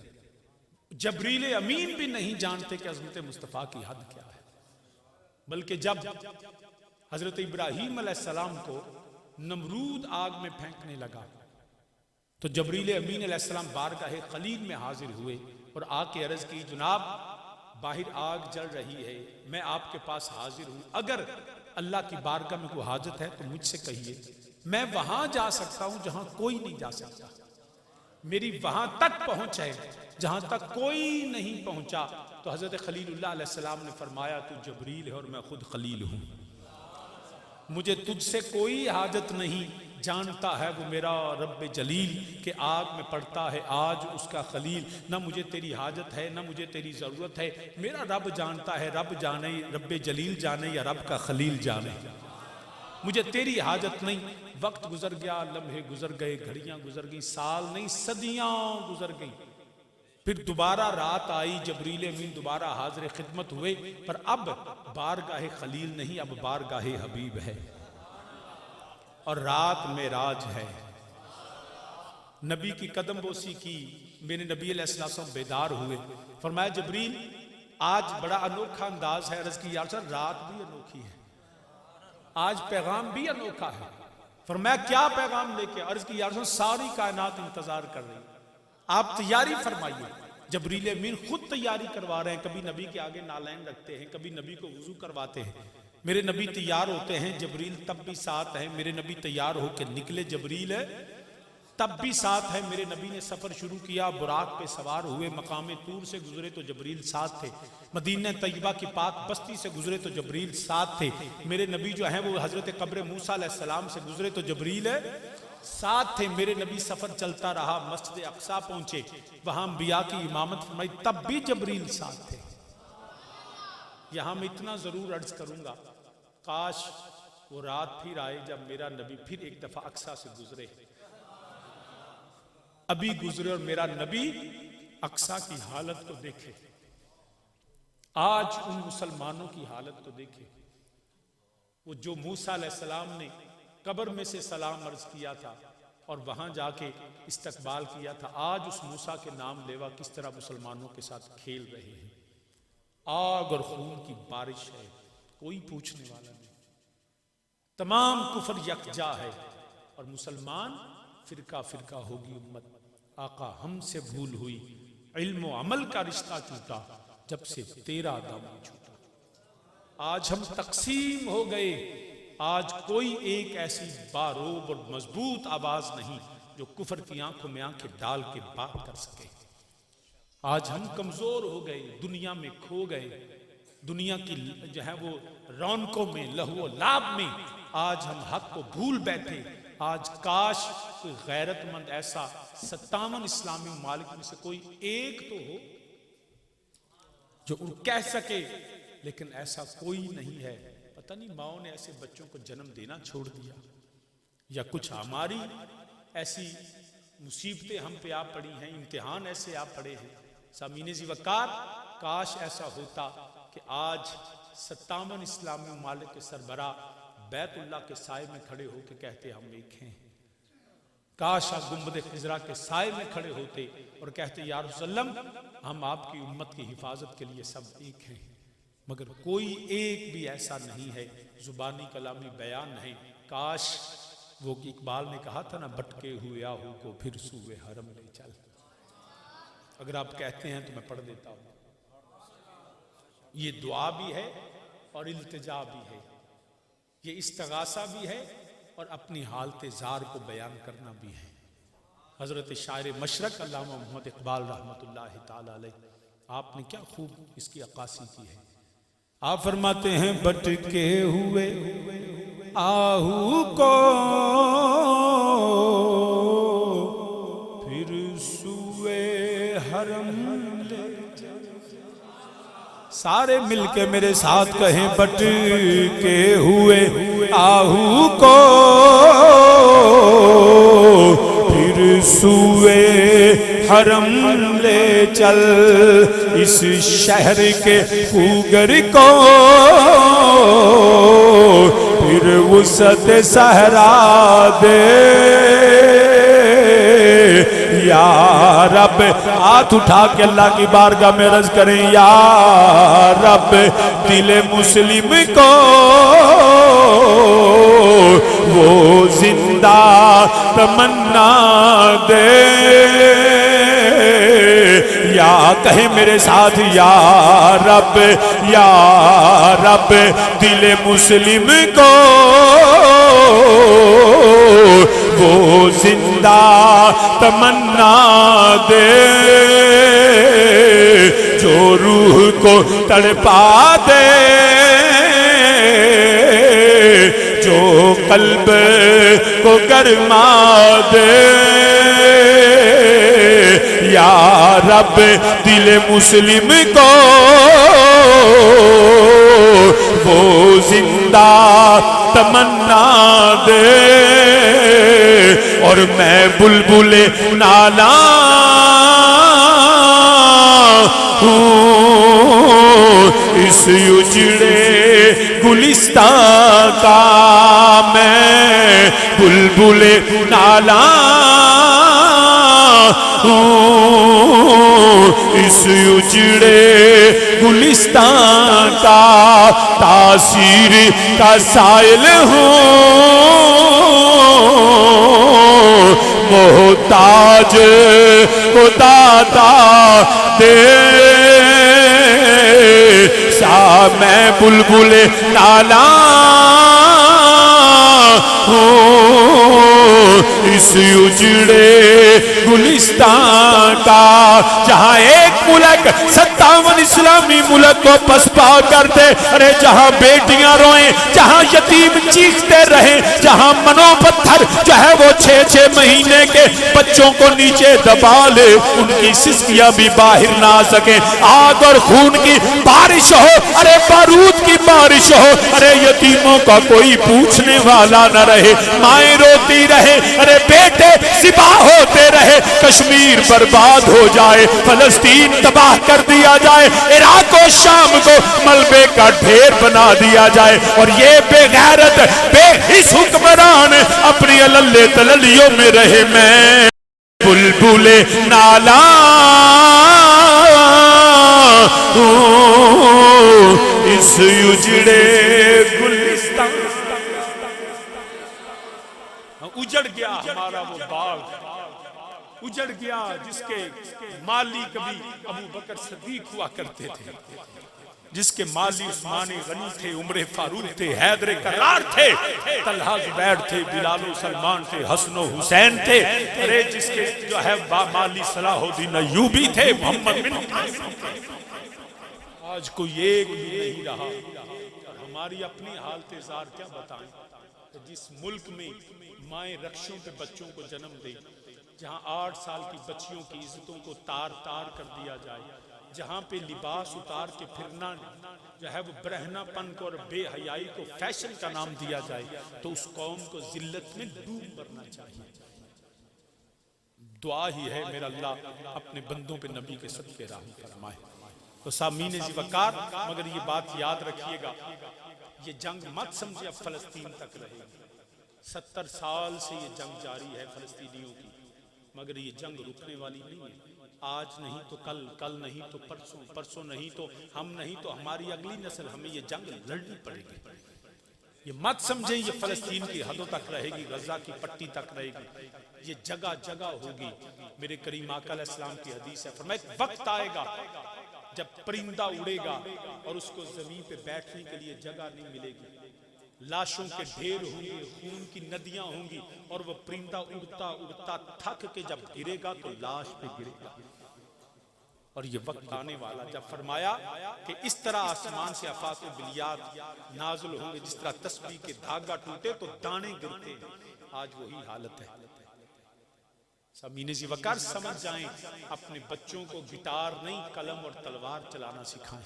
जबरील अमीन भी नहीं जानते कि अजमत मुस्तफ़ा की हद क्या है। बल्कि जब हजरत इब्राहीम अलैहिस्सलाम को नमरूद आग में फेंकने लगा तो जबरील अमीन अलैहिस्सलाम बारगाह खलील में हाजिर हुए और आके अर्ज की, जनाब बाहर आग जल रही है, मैं आपके पास हाजिर हूं, अगर अल्लाह की बारगाह में कोई हाजत है तो मुझसे कहिए, मैं वहां जा सकता हूं जहां कोई नहीं जा सकता, मेरी वहां तक पहुंच है जहां तक कोई नहीं पहुंचा। तो हजरत खलीलुल्लाह अलैहिस्सलाम ने फरमाया, तू जबरील है और मैं खुद खलील हूं, मुझे तुझसे कोई हाजत नहीं, जानता है वो मेरा रब जलील के आग में पड़ता है आज उसका खलील, ना मुझे तेरी हाजत है ना मुझे तेरी ज़रूरत है, मेरा रब जानता है, रब जाने, रब जलील जाने या रब का खलील जाने, मुझे तेरी हाजत नहीं। वक्त गुजर गया, लम्हे गुजर गए, घड़ियां गुजर गई, साल नहीं सदियां गुजर गई। फिर दोबारा रात आई, जबरील अमीन दोबारा हाजिर खिदमत हुए, पर अब बारगाह खलील नहीं, अब बारगाह हबीब है और रात मेराज है। नबी की कदम बोसी की, मेरे नबी अलैहिस्सलाम बेदार हुए, फरमाया जबरील आज बड़ा अनोखा अंदाज है। अर्ज की, यार सर रात भी अनोखी है, आज पैगाम भी अनोखा है। फरमाया क्या पैगाम लेके? अर्ज की, यार सर सारी कायनात इंतजार कर रही, आप तैयारी फरमाइए। जबरील अमीन खुद तैयारी करवा रहे हैं, कभी नबी के आगे नालैन रखते हैं, कभी नबी को वुजू करवाते हैं। मेरे नबी तैयार होते हैं, जबरील तब भी साथ है। मेरे नबी तैयार होकर निकले, जबरील है तब भी साथ है। मेरे नबी ने सफर शुरू किया, बुराक पे सवार हुए, मकाम तूर से गुजरे तो जबरील साथ थे, मदीना तैयबा की पाक बस्ती से गुजरे तो जबरील साथ थे। मेरे नबी जो है वो हजरत कब्र मूसा अलैहिस्सलाम से गुजरे तो जबरील साथ थे। मेरे नबी सफर चलता रहा, मस्जिद अक्सा पहुंचे, वहां अंबिया की इमामत फरमाई, तब भी जबरील साथ थे। यहां मैं इतना जरूर अर्ज करूंगा, काश वो रात फिर आए जब मेरा नबी फिर एक दफा अक्सा से गुजरे। अभी गुजरे और मेरा नबी अक्सा की हालत को देखे, आज उन मुसलमानों की हालत को देखे। वो जो मूसा अलैहिस्सलाम ने कब्र में से सलाम अर्ज किया था और वहां जाके इस्तकबाल किया था, आज उस मूसा के नाम लेवा किस तरह मुसलमानों के साथ खेल रहे हैं। आग और खून की बारिश है, कोई पूछने वाला नहीं, तमाम कुफर यकजा है और मुसलमान फिरका फिरका होगी उम्मत। आका हमसे भूल हुई, इल्म व अमल का रिश्ता टूटा, जब से तेरा दामन छूटा। आज हम तकसीम हो गए, आज कोई एक ऐसी बारोब और मजबूत आवाज नहीं जो कुफर की आंखों में आंखें डाल के बात कर सके। आज हम कमजोर हो गए, दुनिया में खो गए, दुनिया की जो है वो रौनकों में, लहू लाभ में आज हम हक को भूल बैठे। आज काश कोई गैरतमंद ऐसा 57 इस्लामी मालिक में से कोई एक तो हो जो कह सके, लेकिन ऐसा कोई नहीं है। पता नहीं माओ ने ऐसे बच्चों को जन्म देना छोड़ दिया या कुछ हमारी ऐसी मुसीबतें हम पे आ पड़ी हैं, इम्तिहान ऐसे आ पड़े हैं। सामीने ज़ी वक़ार, काश ऐसा होता कि आज 57 इस्लामी ममालिक के सरबरा बैतुल्लाह के साए में खड़े होकर कहते हम एक हैं। काश आप गुंबद खिजरा के साए में खड़े होते और कहते या रसूलल्लाह हम आपकी उम्मत की हिफाजत के लिए सब एक हैं। मगर कोई एक भी ऐसा नहीं है, जुबानी कलामी बयान नहीं। काश वो इकबाल ने कहा था ना, भटके हुए आहू को फिर सूए हरम ले चल। अगर आप कहते हैं तो मैं पढ़ देता हूं। ये दुआ भी है और इल्तिजा भी है, ये इस्तगासा भी है और अपनी हालत ज़ार को बयान करना भी है। हज़रत शायर मशरक अल्लामा मोहम्मद इकबाल रहमतुल्लाहि ताला अलैह, आपने क्या खूब इसकी अक्कासी की है। आप फरमाते हैं भटके हुए आहू को फिर सुए हरम ले, सारे मिलके मेरे साथ कहें भटके हुए आहू को फिर सुए हरम ले चल, इस शहर के खूगर को फिर वुसअत सहरा दे। या रब, हाथ उठा के अल्लाह की बारगाह में अर्ज करें, या रब दिल मुस्लिम को वो जिंदा तमन्ना दे। या कहे मेरे साथ, या रब दिल मुस्लिम को वो जिंदा तमन्ना दे, जो रूह को तड़पा दे, जो कल्ब को गरमा दे। या रब दिल मुस्लिम को वो जिंदा तमन्ना दे, और मैं बुलबुले नाला हूँ इस उजड़े गुलिस्तां का, मैं बुलबुले नाला इस उजड़े गुलिस्तां का, तासीर का साइल हूँ मोहताज को दाता दे। सा मैं बुलबुले नाला इस उजड़े गुलिस्तां का, जहां एक मुल्क 57 इस्लामी मुल्क को पसपा कर दे, अरे जहां बेटियां रोएं, जहां यतीम चीखते रहे, जहां मनोपत्थर जो है वो 6-6 महीने के बच्चों को नीचे दबा ले, उनकी सिसकियां भी बाहर ना आ सके, आग और खून की बारिश हो, अरे बारूद की बारिश हो, अरे यतीमों का कोई पूछने वाला न रहे, माएं रोती रहे, अरे बेटे सिपा होते रहे, कश्मीर बर्बाद हो जाए, फलस्तीन तबाह कर दिया जाए, इराक और शाम को मलबे का ढेर बना दिया जाए, और ये बेगैरत बेहिस हुक्मरान अपनी अल्ले तललियों में रहे। मैं बुलबुले नाला इस उजड़े गुलिस्तां, उजड़ गया हमारा वो बाग, उजड़ गया जिसके माली कभी अबू बकर सदीक हुआ करते थे, जिसके माली उस्मान गनी थे, उमर फारूक थे, हैदर करार थे, तलहा जुबैर थे, बिलाल सलमान थे, हसन हुसैन थे, अरे जिसके जो है माली सलाहुद्दीन अय्यूबी थे, मोहम्मद बिन, आज कोई एक भी नहीं रहा। हमारी अपनी हालत ज़ार क्या बताएं, जिस मुल्क में माएँ रक्षों पे बच्चों को जन्म दे, जहाँ 8 साल की बच्चियों की इज्जतों को तार तार कर दिया जाए, जहाँ पे लिबास उतार के फिरना जो है वो ब्रहनापन को और बेहयाई को फैशन का नाम दिया जाए, तो उस कौम को जिल्लत में डूब मरना चाहिए। दुआ ही है मेरा अल्लाह अपने बंदों पे नबी के सदके रहम फरमाए। तो सामीन ज़िवकार, मगर ये बात याद रखिएगा, ये जंग मत समझे अब फलस्तीन तक रहेगी। 70 साल से ये जंग जारी है फलस्तीनियों की, मगर ये जंग रुकने वाली नहीं है। आज नहीं तो कल, कल नहीं तो परसों, परसों नहीं तो हम, नहीं तो हमारी अगली नस्ल, हमें ये जंग लड़नी पड़ेगी। ये मत समझे ये फलस्तीन की हदों तक रहेगी, गजा की पट्टी तक रहेगी, ये जगह जगह होगी। मेरे करीम आका अलैहिस्सलाम की हदीस है, फरमाया वक्त आएगा जब परिंदा उड़ेगा और उसको जमीन पे बैठने के लिए जगह नहीं मिलेगी, लाशों के ढेर होंगे, खून की नदियां होंगी, और वो परिंदा उड़ता उड़ता थक के जब गिरेगा तो लाश पे गिरेगा। और ये वक्त आने वाला जब फरमाया कि इस तरह आसमान से आफात बिलियात नाजुल होंगे, जिस तरह तस्बीह के धागा टूटे तो दाने गिरते हैं, आज वही हालत है। समीने जी वकार समझ जाएं, अपने बच्चों को गिटार नहीं कलम और तलवार चलाना सिखाएं।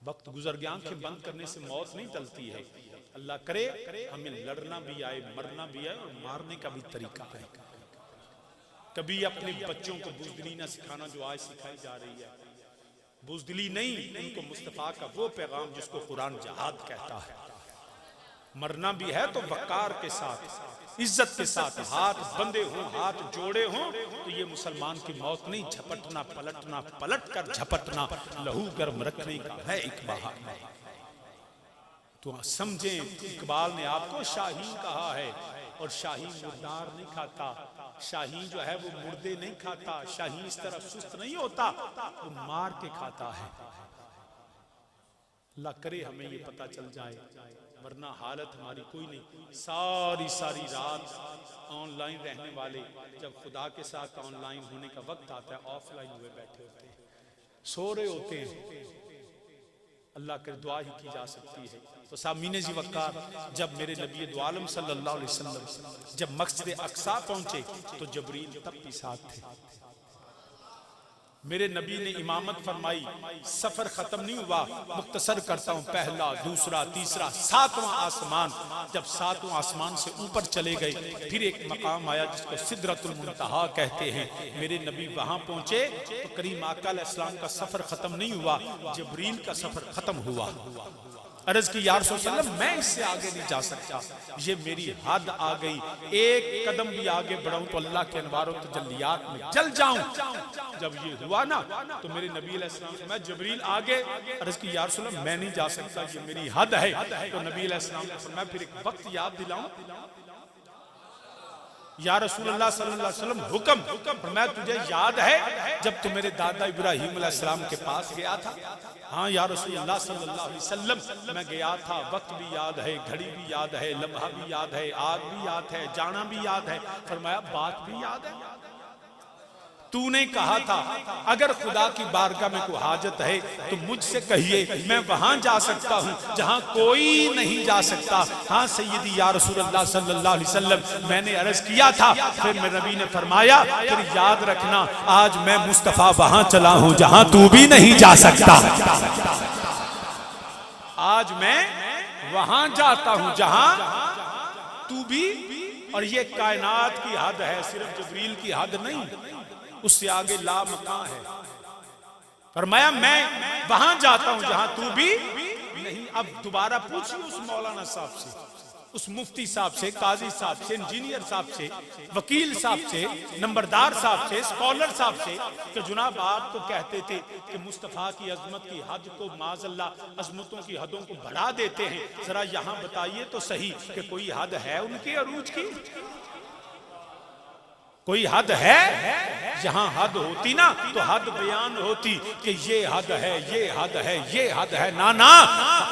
वक्त गुजर गया, आंखें बंद करने से मौत नहीं टलती है। अल्लाह करे हमें लड़ना भी आए, मरना भी आए, और मारने का भी तरीका है। कभी अपने बच्चों को बुज़दिली ना सिखाना जो आज सिखाई जा रही है। बुज़दिली नहीं, उनको मुस्तफ़ा का वो पैगाम जिसको कुरान जहाद कहता है। मरना भी है तो वकार के साथ, इज्जत के साथ, हाथ बंधे हों, हाथ जोड़े हों, तो ये मुसलमान की मौत नहीं, झपटना पलटना, पलट कर झपटना, लहू गर्म रखने का है एक बहाना। तो समझें, इकबाल ने आपको शाहीन कहा है, और शाहीन मुर्दार नहीं खाता। शाहीन जो है वो मुर्दे नहीं खाता। शाहीन इस तरह सुस्त नहीं होता, वो मार के खाता है। अल्लाह करे हमें ये पता चल जाए, वरना हालत हमारी कोई नहीं। सारी सारी रात ऑनलाइन रहने वाले जब खुदा के साथ ऑनलाइन होने का वक्त आता है, ऑफलाइन हुए बैठे होते हैं, सो रहे होते हैं। अल्लाह कर दुआ ही की जा सकती है। तो सामीने जी वक़ार, जब मेरे नबी दो आलम सल्लल्लाहु अलैहि वसल्लम जब मस्जिद अक्सा पहुंचे तो जबरील तब भी साथ थे। मेरे नबी ने इमामत फरमाई, सफर खत्म नहीं हुआ, मुख्तसर करता हूं, पहला, दूसरा, तीसरा, सातवां आसमान। जब सातवां आसमान से ऊपर चले गए, फिर एक मकाम आया जिसको सिदरतुल मुंतहा कहते हैं। मेरे नबी वहां पहुंचे तो करीम आका अलैहिस्सलाम का सफर खत्म नहीं हुआ, जबरील का सफर खत्म हुआ। अर्ज की या रसूल सल्लम, मैं इससे आगे नहीं जा सकता, ये मेरी हद आ गई। एक कदम भी आगे बढ़ाऊं तो अल्लाह के अनवार और तजल्लियात में जल जाऊं। जब ये हुआ ना तो मेरे नबी अलैहिस्सलाम, मैं जबरील आगे, अर्ज की या रसूल सल्लम, मैं नहीं जा सकता, ये मेरी हद है। तो नबी अलैहिस्सलाम ने फरमाया, फिर एक वक्त याद दिलाऊं। या रसूलुल्लाह सल्लल्लाहु अलैहि वसल्लम, हुक्म। मैं तुझे याद है जब तू मेरे दादा इब्राहिम अलैहिस्सलाम के पास गया था? हाँ या रसूलुल्लाह सल्लल्लाहु अलैहि वसल्लम, मैं गया था। वक्त भी याद है, घड़ी भी याद है, लम्हा भी याद है, आग भी याद है, जाना भी याद है। फरमाया बात भी याद है। तूने कहा था अगर खुदा की बारगाह में कोई हाजत है तो मुझसे कहिए, मैं वहां जा सकता हूं जहां कोई नहीं जा सकता। हाँ सैयदी या रसूलल्लाह सल्लल्लाहु अलैहि वसल्लम, मैंने अर्ज किया था। फिर मेरे नबी ने फरमाया, फिर याद रखना, आज मैं मुस्तफा वहां चला हूं जहां तू भी नहीं जा सकता। आज मैं वहां जाता हूं जहां तू भी, और ये कायनात की हद है, सिर्फ जबरील की हद नहीं, उससे आगे ला मकां है। फरमाया मैं वहां जाता हूं जहां तू भी नहीं। अब दोबारा पूछिए उस मौलाना साहब से, उस मुफ्ती साहब से, काजी साहब से, इंजीनियर साहब से, वकील साहब से, नंबरदार साहब से, स्कॉलर साहब से, कि जुनाब आप तो कहते थे कि मुस्तफा की अजमत की हद को माज़अल्लाह अजमतों की हदों को बढ़ा देते हैं। जरा यहां बताइए तो सही कि कोई हद है उनके अरूज की? कोई हद है? जहां हद होती ना तो हद बयान होती कि ये हद है, ये हद है, ये हद है। ना ना,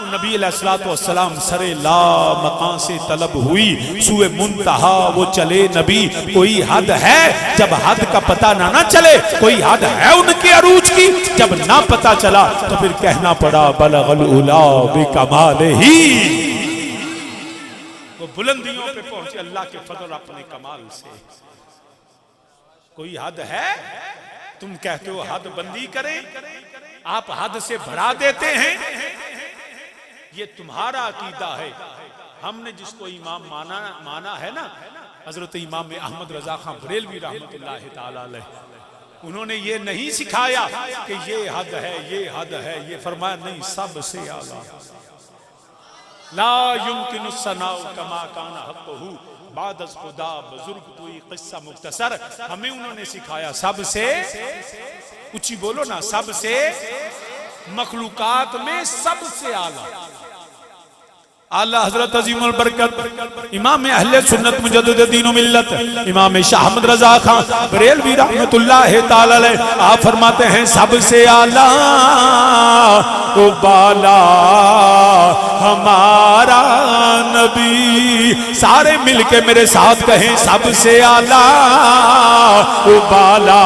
नबी अलैहिस्सलातु वस्सलाम सरे ला मकां से तलब हुई, सुए मुंतहा वो चले नबी। कोई हद है? जब हद का पता ना चले, कोई हद है उनके अरूज की? जब ना पता चला तो फिर कहना पड़ा बलगल उला बिकमालिही, वो बुलंदियों पे पहुंचे अल्लाह के फजल अपने कमाल से। कोई हद है? तुम कहते हो हद बंदी करें, आप हद से बढ़ा देते हैं। ये तुम्हारा अकीदा है। हमने जिसको इमाम माना है ना, हजरत इमाम अहमद रजा खां बरेलवी रहमतुल्लाह ताला अलैह, उन्होंने ये नहीं सिखाया कि ये हद है, ये हद है। ये फरमाया नहीं, सबसे आला ला युमकिनु सनाउ कमा काना हक़्क़ुहु बादस खुदा बुजुर्ग कोई किस्सा मुख्तसर। हमें उन्होंने सिखाया सबसे ऊंची, बोलो ना, सबसे मखलूकात में सबसे आला। आला हजरत अजीमुल बरकत इमाम अहले सुन्नत मुजद्दिद दीन व मिल्लत इमाम शाह अहमद रजा खान बरेलवी रहमतुल्लाह ताला अलैह आप फरमाते हैं सबसे आला ओ बाला हमारा नबी। सारे मिलके मेरे साथ कहें सबसे आला ओ बाला।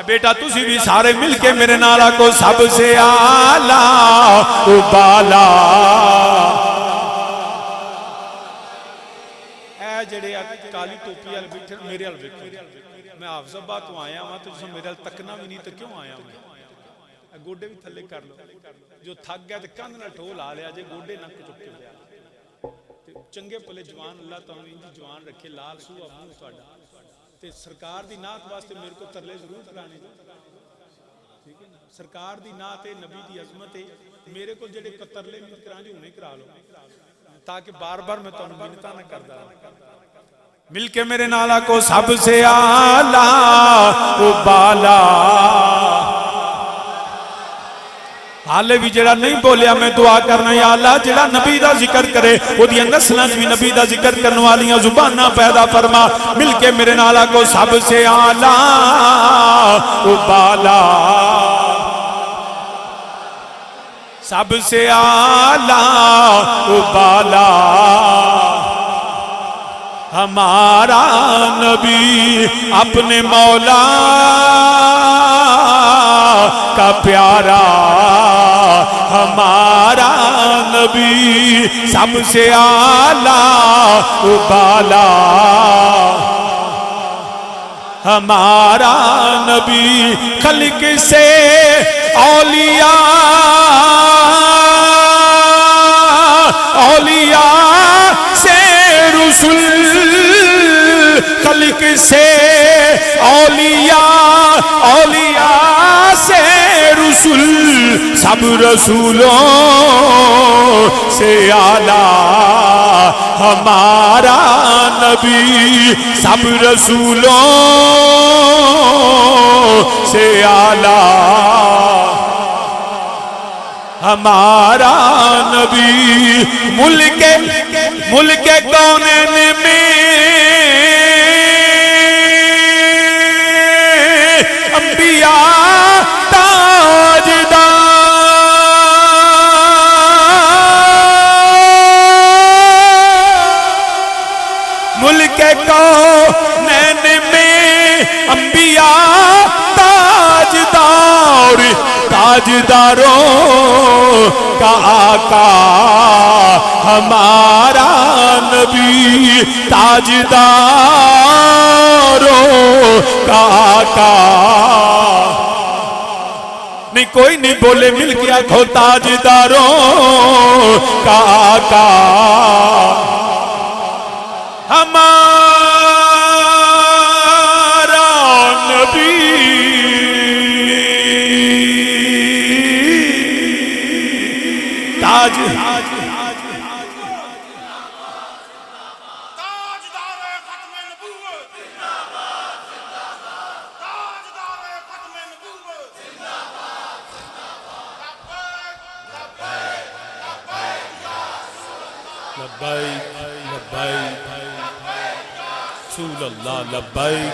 बेटा तुसी भी सारे मिलके मेरे नाल आखो सबसे आला ओ बाला। ए जेड़े काली टोपी वाले बैठे मेरे वाल देखो, मैं हाफिजाबाद तो आया वहां तो तुम मेरे वाल तकना भी नहीं तो क्यों आया मैं? गोडे भी थले कर लो, जो थक गया तो कंध नाल ठो ला लिया जे गोडे नक चुक के लिया। चंगे भले जवान अल्लाह तुहानू इंज जवान रखे, लाल सूहा मूंह तुहाडा ते सरकार दी नात वास्ते मेरे को तरले जरूर कराने जो, ठीक है ना? सरकार दी नात है, नबी दी अजमत है, मेरे को जेडे तरले मिल कराने हुणे करा लो ताकि बार बार मैं तुहानू मिन्नतां ना करदा। मिलके मेरे नाल आखो सबसे आला ओ बाला। हाले भी जेड़ा नहीं बोलिया मैं दुआ करना या अल्लाह जेड़ा नबी दा जिक्र करे ओदियां नस्लां भी नबी दा जिक्र करने वालियां जुबानां पैदा फरमा। मिलके मेरे नाल आखो सबसे आला ओ बाला। सबसे आला ओ बाला हमारा नबी अपने मौला का प्यारा हमारा नबी सबसे आला ओ बाला हमारा नबी। खल्क से औलिया औलिया से रसूल, खल्क से औलिया औलिया से रसूल, सब रसूलों से आला हमारा नबी। सब रसूलों से आला हमारा नबी। मुल्क कौनैन में अंबिया ताजदार, मुल्क कौनैन में अंबिया ताजदार, ताजदारों का आका हमारा नबी। ताजदारों का आका नहीं कोई नहीं बोले मिल के आखो ताजदारों का आका हमारा नबी। ताज लब्बैक लब्बैक रसूल अल्लाह लब्बैक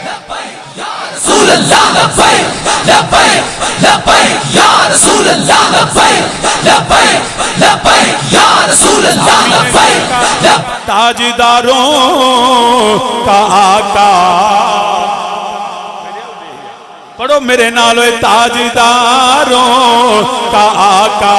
लब्बैक या रसूल अल्लाह लब्बैक लब्बैक लब्बैक या रसूल अल्लाह लब्बैक लब्बैक लब्बैक या रसूल अल्लाह लब्बैक। ताजदारों का आका पढ़ो मेरे नाल ताजदारों का आका।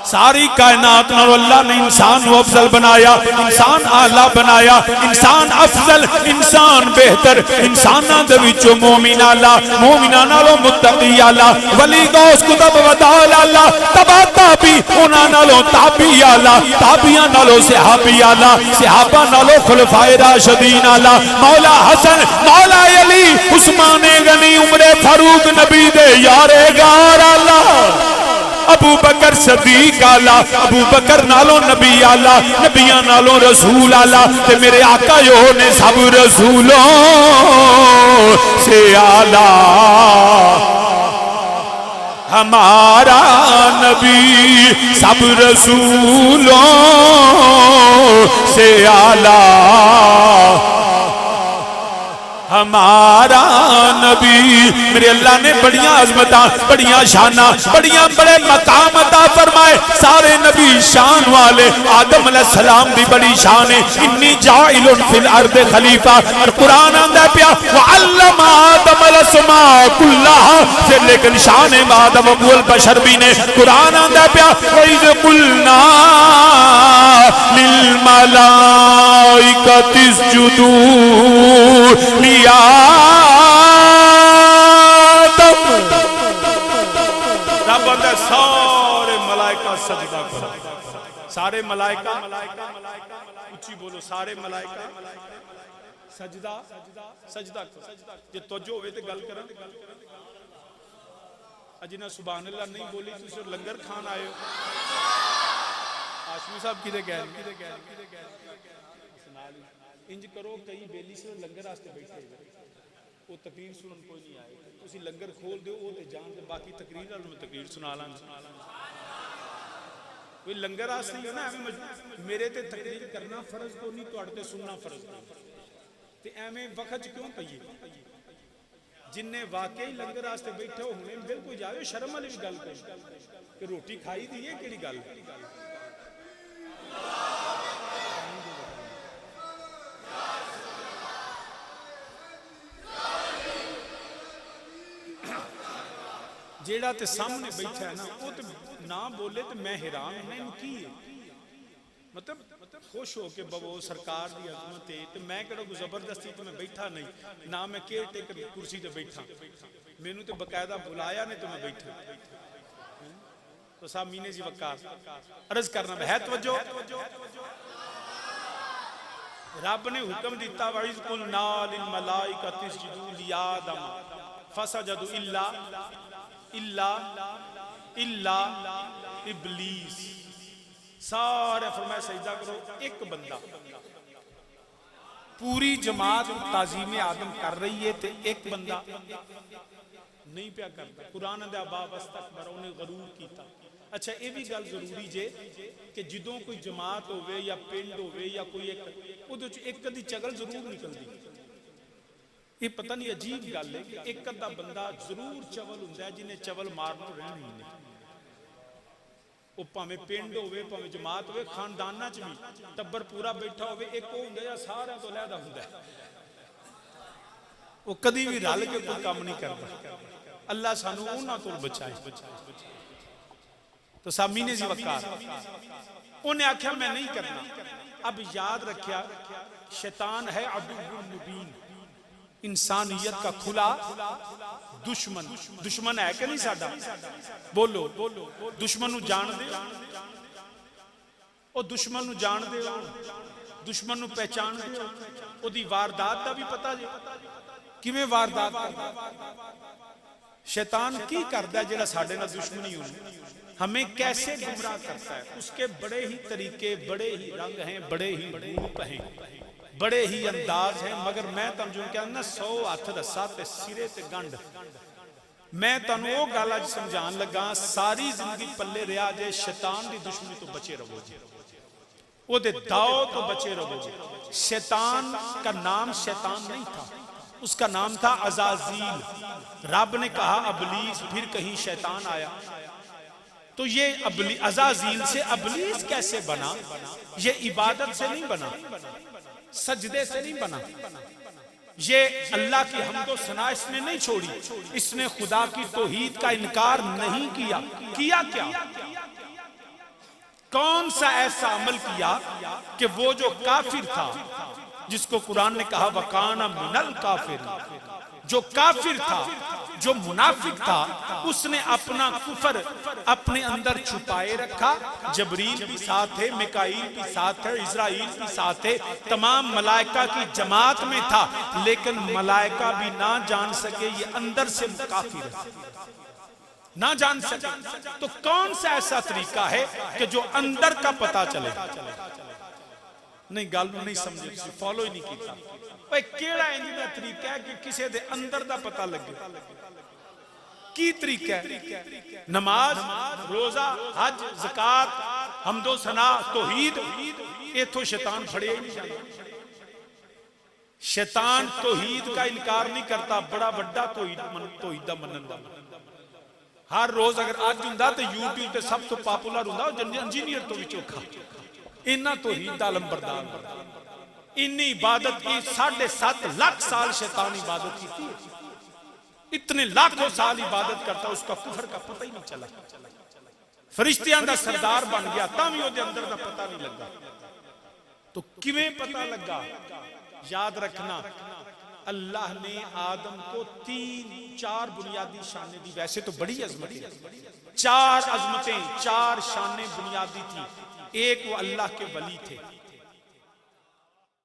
सारी कायनात नाल अल्लाह ने इंसान को अफजल बनाया, इंसान आला बनाया, इंसान अफजल, इंसान बेहतर। इंसानां दे विचों मोमिन आला, मोमिनां नालों मुत्तकी आला, वली गौस कुतुब वदाल आला, तबा ताबी उन्हां नालों ताबी आला, ताबियां नालों सहाबी आला, सहाबा नालों खुलफाए राशिदीन आला। मौला हसन, मौला अली, उस्मान गनी, उमर फारूक, नबी दे यारे गार आला। अबू बकर सदीक आला, अबू बकर नालों नबी आला, नबियां नालों रसूल आला। ते मेरे आका यो ने सब रसूलों से आला हमारा नबी सब रसूलों से आला, हमारा नबी। मेरे अल्लाह ने बड़ियां अजमत, बड़ियां शाना, बड़ियां बड़े मकाम अता फरमाए। सारे नबी शान वाले। आदम अलैहिस्सलाम दी बड़ी शान है, इन्नी जाइलुन फिल अर्द खलीफा। और कुरान आंदा पिया वअल्लम आदम अलस्मा कुल्लहा, फिर लेकिन शान आदम अबुल बशर भी ने। कुरान आंदा पिया वइज़ कुल्ना लिल मलाइकति इसजुदू सारे मलाइका सजदा करो, सारे मलाइका ऊंची बोलो, सारे मलाइका सजदा सजदा करो। जे तवज्जो होवे ते गल करा। अज ना सुभान अल्लाह नहीं बोली, तुसीं लंगर खान आए हो। आशमी साहब किते गए? इंज करो, कई बेली से लंगर वास्ते बैठे वो तकरीर सुनन कोई नहीं आए, तुसीं लंगर खोल दो वो ते जान दे, बाकी तकरीर वालों में तकरीर सुना लांगे। कोई लंगर वास्ते ही हो ना, एवें मेरे ते तकरीर करना फर्ज तो नहीं, तुहाडे ते सुनना फर्ज ते एवें वक्त क्यों पईए। जिन्ने वाकई लंगर वास्ते बैठे हो हुणे बिल्कुल जाओ, शर्म वाली भी गल करो कि रोटी खाई दी है, केड़ी गल जेड़ा ते सामने बैठा है ना, वो तो ना बोले तो मैं हैरान हूं इनू की है। मतलब खुश हो के बवो सरकार दी अजमत है, तो मैं केड़ा जबरदस्ती तो मैं बैठा नहीं ना, मैं केयर टेकर कुर्सी ते बैठा, मैनू तो बकायदा बुलाया नहीं तो मैं बैठा। तो साहब मीने जी वकार अर्ज करना है तवज्जो। रब ने हुक्म दिता वइज़ कुल्ना लिल मलाइकति इसजुदू लिआदम फसजदू इल्ला इब्लीस। सारे फरमाया सजदा करो, एक बंदा। पूरी जमात ताजीम आदम कर रही है तो एक बंदा नहीं पिया करता। कुरान दे बाब अस्तकबर उन्हें गरूर कीता। अच्छा ये भी गल जरूरी जे कि जदों कोई जमात होवे या पिंड होवे या कोई एक कदी चगल जरूर निकलती। ये पता नहीं अजीब गल है कि एक अद्धा बंदा जरूर चवल हुंदा है जिन्हें चवल मारना रहनी नहीं। वो भावें पिंड होवे भावें जमात होवे, खानदाना च भी टब्बर पूरा बैठा होवे, एक वो हुंदा है सारा तो लहदा हुंदा है, वो कदी भी रल के कोई काम नहीं करता। अल्लाह सानू उन्हां तो बचाए। तो सामीने जी वकार उन्हें आख्या मैं नहीं करना। अब याद रखिया शैतान है अदुव्वुन मुबीन, इंसानियत का खुला दुश्मन। दुश्मन है कि नहीं साडा? बोलो दुश्मन नू जान दे, ओ दुश्मन नू जान दे, दुश्मन नू पहचान दे, ओदी वारदात दा भी पता जे किवें वारदात करदा। शैतान की करदा जेड़ा साडे नाल दुश्मनी होंदी, हमें कैसे गुमराह करता है। उसके बड़े ही तरीके, बड़े ही रंग हैं, बड़े ही रूप हैं, बड़े ही अंदाज हैं। मगर मैं तुहानू जो कहना 100 हथ रस्सा ते सिरे ते गंढ। मैं तुहानू वो गल अज समझान लगा, सारी जिंदगी पल्ले रहा जे शैतान की दुश्मनी तो बचे रहो जी, ओदे दाव तो बचे रहो जी। शैतान का नाम शैतान नहीं था, उसका नाम था अज़ाज़ील। रब ने कहा अबलीस, फिर कहीं शैतान आया। तो ये अज़ाज़ील से अबलीस कैसे बना? ये इबादत से नहीं बना, सजदे से नहीं बना, ये अल्लाह की हमदो सना इसने नहीं छोड़ी, इसने खुदा की तौहीद का इनकार नहीं किया। किया क्या? कौन सा ऐसा अमल किया कि वो जो काफिर था, जिसको कुरान ने कहा वकाना मिनल काफिर, जो काफिर था, जो मुनाफिक था, उसने अपना कुफर अपने अंदर छुपाए रखा। जबरील भी साथ है, मिकाईल भी साथ है, इज़राइल भी साथ है, तमाम मलाइका की जमात में था, लेकिन मलाइका भी ना जान सके ये अंदर से काफिर है, ना जान सके। तो कौन सा ऐसा तरीका है कि जो अंदर का पता चले? नहीं, गल नहीं समझे, फॉलो ही नहीं किया। केड़ा इंज दा तरीका है कि किसी दे अंदर दा पता लगे? की तरीका है? नमाज, रोजा, हज, ज़कात, हम्दो सना, तौहीद, इथों शैतान फड़िया ही नहीं जाता। शैतान तौहीद का इनकार नहीं करता, बड़ा बड़ा तौहीद दा मनन वाला। हर रोज अगर अज हुंदा तो यूट्यूब पे सब तो पॉपुलर हुंदा इंजीनियर तो भी चोखा। इन्ना तौहीद दा लंबरदार, इन्नी इबादत की 7.5 लाख साल शैतान इबादत की, इतने लाखों साल इबादत करता, उसका कुफर का पता ही नहीं चला। फरिश्तियां दा सरदार बन गया, तां भी ओदे अंदर दा पता नहीं लगा। तो किवें पता लगा? याद रखना, अल्लाह ने आदम को 3-4 बुनियादी शानें दी। वैसे तो बड़ी अजमतें, 4 अजमतें, 4 शानें बुनियादी थी। एक वो अल्लाह के वली थे,